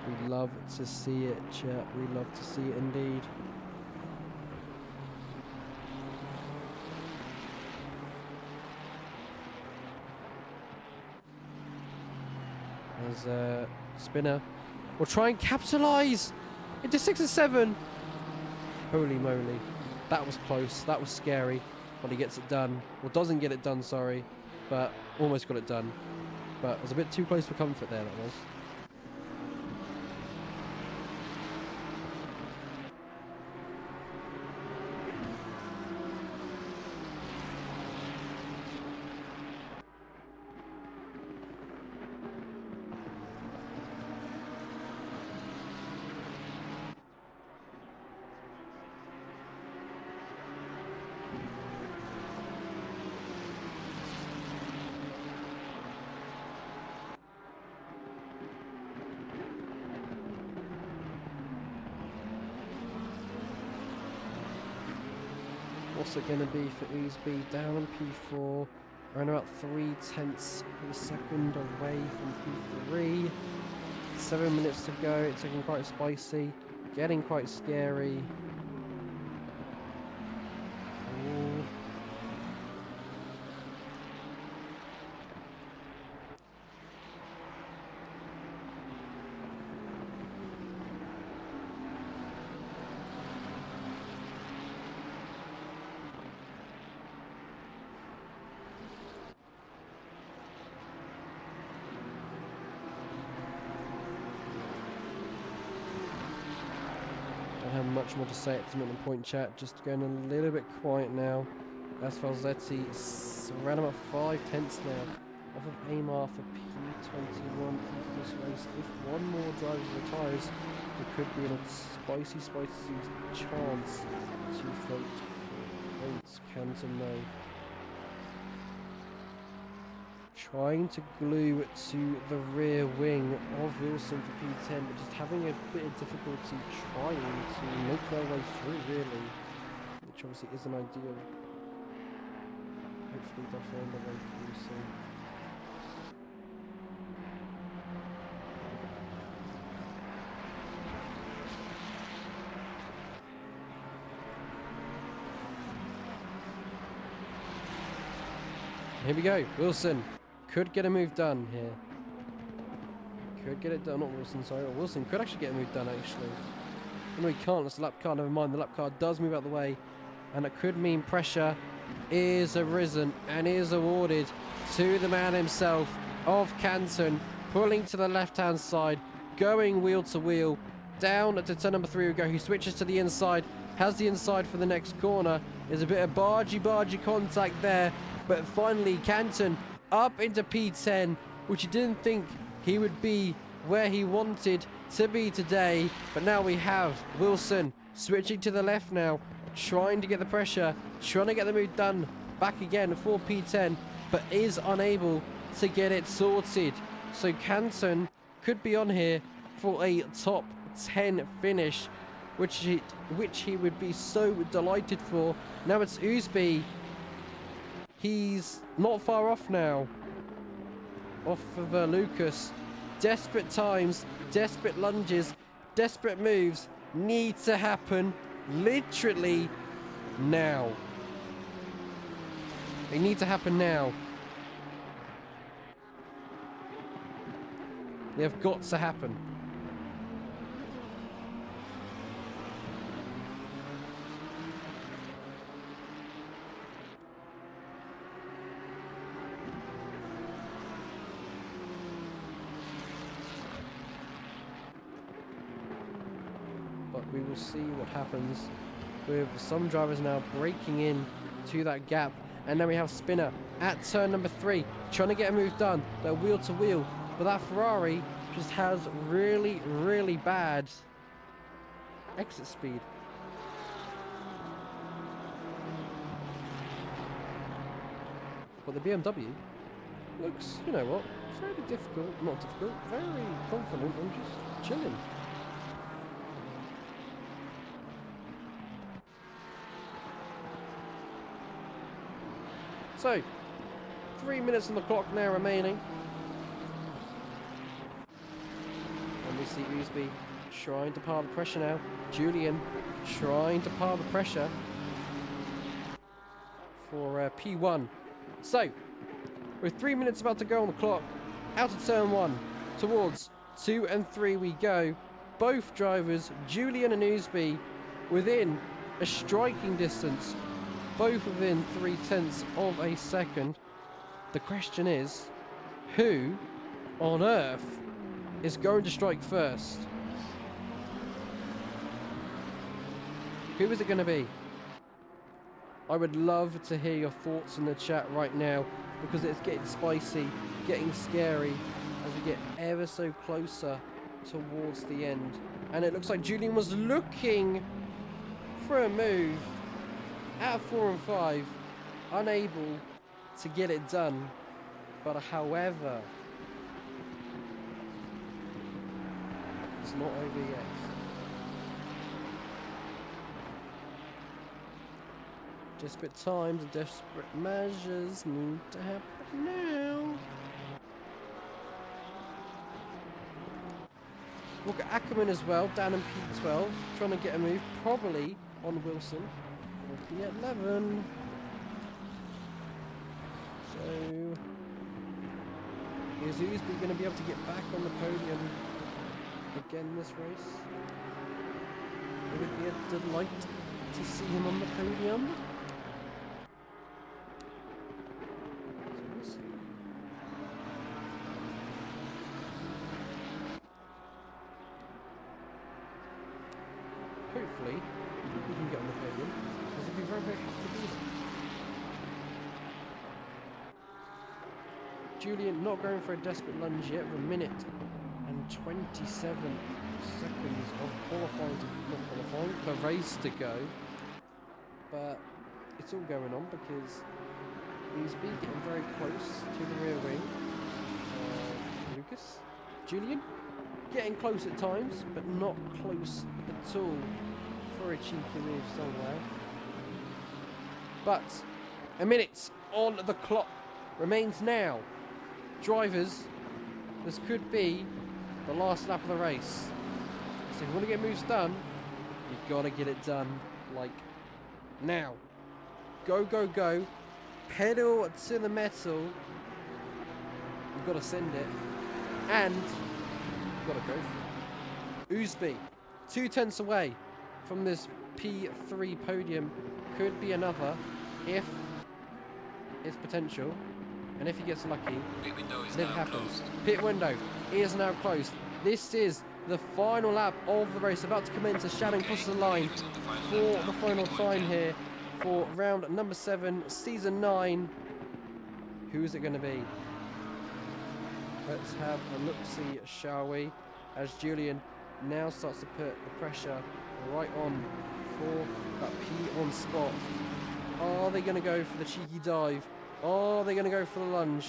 We love to see it, chat. We love to see it indeed. As Spinner will try and capitalise into 6 and 7. Holy moly. That was close. That was scary. But he gets it done. Well, doesn't get it done, sorry. But almost got it done. But it was a bit too close for comfort there, that was. What's it going to be for Oosby? Down in P4, around about 3/10 of a second away from P3. 7 minutes to go. It's looking quite spicy, getting quite scary. Ooh. Don't have much more to say at the minute point chat, just going a little bit quiet now. As Falzetti around about 5/10 now off of Amar for 21 of this race. If one more driver retires, there could be a spicy chance to fight points. Canton though trying to glue to the rear wing of Wilson for P10, but just having a bit of difficulty trying to make their way through, really, which obviously isn't ideal. Hopefully they'll find their way through soon. Here we go, Wilson could get a move done here. Could get it done, not Wilson, sorry. Wilson could actually get a move done, actually. No, he can't, that's the lap car, never mind. The lap car does move out of the way, and it could mean pressure is arisen and is awarded to the man himself of Canton, pulling to the left-hand side, going wheel to wheel, down to turn number 3 we go. He switches to the inside, has the inside for the next corner. There's a bit of bargy contact there, but finally Canton up into P10, which he didn't think he would be where he wanted to be today. But now we have Wilson switching to the left now, trying to get the pressure, trying to get the move done back again for P10, but is unable to get it sorted. So Canton could be on here for a top 10 finish, which he would be so delighted for. Now it's Ousby. He's not far off now, off of Lucas. Desperate times, desperate lunges, desperate moves need to happen literally now. They need to happen now. They have got to happen. We will see what happens with some drivers now breaking in to that gap. And then we have Spinner at turn number 3, trying to get a move done. They're wheel to wheel, but that Ferrari just has really, really bad exit speed. But the BMW looks, you know what, fairly difficult, not difficult, very confident and just chilling. So, 3 minutes on the clock now remaining. And we see Ousby trying to pile the pressure now. Julian trying to pile the pressure for P1. So, with 3 minutes about to go on the clock, out of turn 1, towards 2 and 3 we go. Both drivers, Julian and Ousby, within a striking distance. Both within 0.3 of a second. The question is, who on earth is going to strike first? Who is it going to be? I would love to hear your thoughts in the chat right now, because it's getting spicy, getting scary as we get ever so closer towards the end. And it looks like Julian was looking for a move out of 4 and 5, unable to get it done. But however, it's not over yet. Desperate times and desperate measures need to happen now. Look at Ackerman as well, down in P12, trying to get a move, probably on Wilson. P11. So, is Ousby going to be able to get back on the podium again this race? It would be a delight to see him on the podium. So we'll see. Hopefully, we can get on the podium. It'd be very, very happy to do that. Julian not going for a desperate lunge yet. With a minute and 27 seconds of qualifying, not qualifying, the race to go. But it's all going on because he's been getting very close to the rear wing. Lucas, Julian, getting close at times, but not close at all for a cheeky move somewhere. But a minute on the clock remains now. Drivers, this could be the last lap of the race. So if you want to get moves done, you've got to get it done like now. Go, go, go. Pedal to the metal. You've got to send it. And you've got to go for it. Ousby, 2 tenths away from this P3 podium. Could be another if it's potential. And if he gets lucky, then it happens. Closed. Pit window is now closed. This is the final lap of the race. About to commence as Shannon crosses the line for the final time here for round number 7, season 9. Who is it going to be? Let's have a look-see, shall we? As Julian now starts to put the pressure right on for that P1 spot. Are they going to go for the cheeky dive? Are they going to go for the lunge?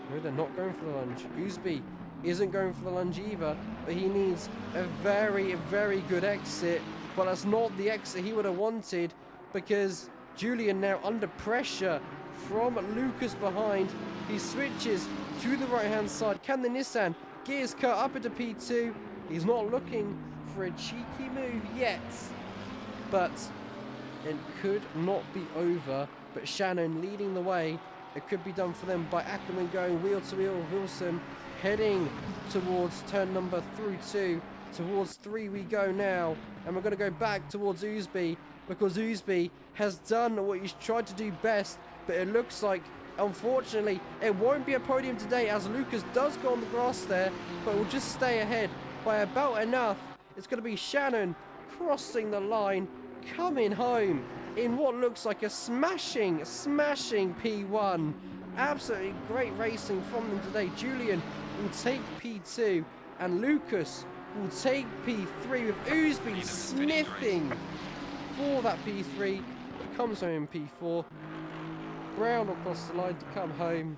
No, they're not going for the lunge. Ousby isn't going for the lunge either, but he needs a very, very good exit. But that's not the exit he would have wanted, because Julian now under pressure from Lucas behind. He switches to the right-hand side. Can the Nissan get his car up into P2? He's not looking for a cheeky move yet, but it could not be over. But Shannon leading the way. It could be done for them by Ackerman going wheel to wheel. Wilson heading towards turn number 2. Towards 3 we go now. And we're going to go back towards Ousby, because Ousby has done what he's tried to do best. But it looks like, unfortunately, it won't be a podium today, as Lucas does go on the grass there. But will just stay ahead by about enough. It's going to be Shannon crossing the line, coming home in what looks like a smashing P1. Absolutely great racing from them today. Julian will take P2 and Lucas will take P3, with Ousby sniffing for that P3. But comes home in P4. Brown across the line to come home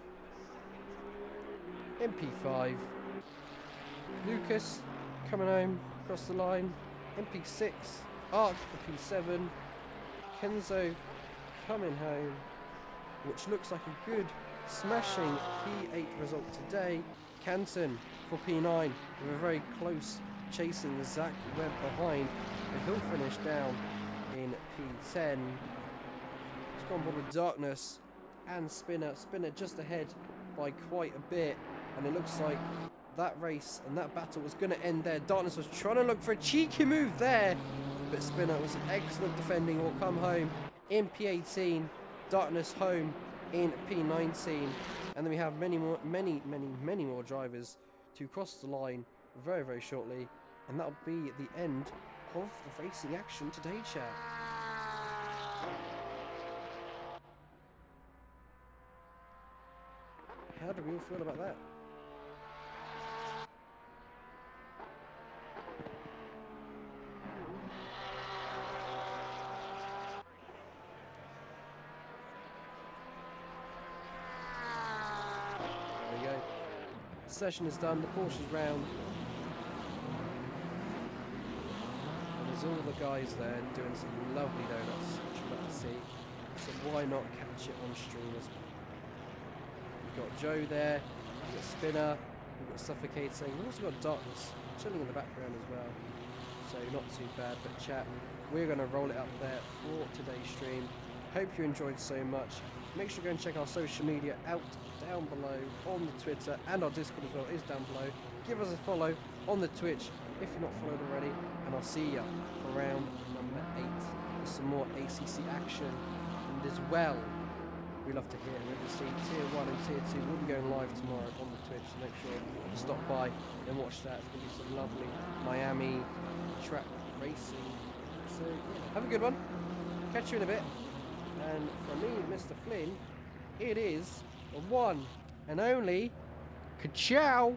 in P5. Lucas coming home across the line in P6. Arc for P7. Kenzo coming home, which looks like a good smashing P8 result today. Canton for P9 with a very close chasing Zach Webb behind, but he'll finish down in P10. It's gone board with Darkness and Spinner. Spinner just ahead by quite a bit, and it looks like that race and that battle was going to end there. Darkness was trying to look for a cheeky move there, but Spinner was excellent defending. Will come home in P18. Darkness home in P19, and then we have many more drivers to cross the line very, very shortly, and that'll be the end of the racing action today, chat. How do we all feel about that? Session is done, the Porsche's round, and there's all the guys there doing some lovely donuts, which you'd love to see, so why not catch it on stream as well. We've got Joe there, we've got Spinner, we've got Suffocating, we've also got Darkness chilling in the background as well, so not too bad. But chat, we're going to roll it up there for today's stream. Hope you enjoyed so much. Make sure to go and check our social media out down below on the Twitter, and our Discord as well is down below. Give us a follow on the Twitch if you're not followed already, and I'll see you for round number 8 with some more ACC action. And as well, we love to hear and see Tier 1 and Tier 2 will be going live tomorrow on the Twitch, so make sure you stop by and watch that. It's going to be some lovely Miami track racing. So yeah, have a good one. Catch you in a bit. And from me, Mr. Flynn, it is 1, and only ka-chow.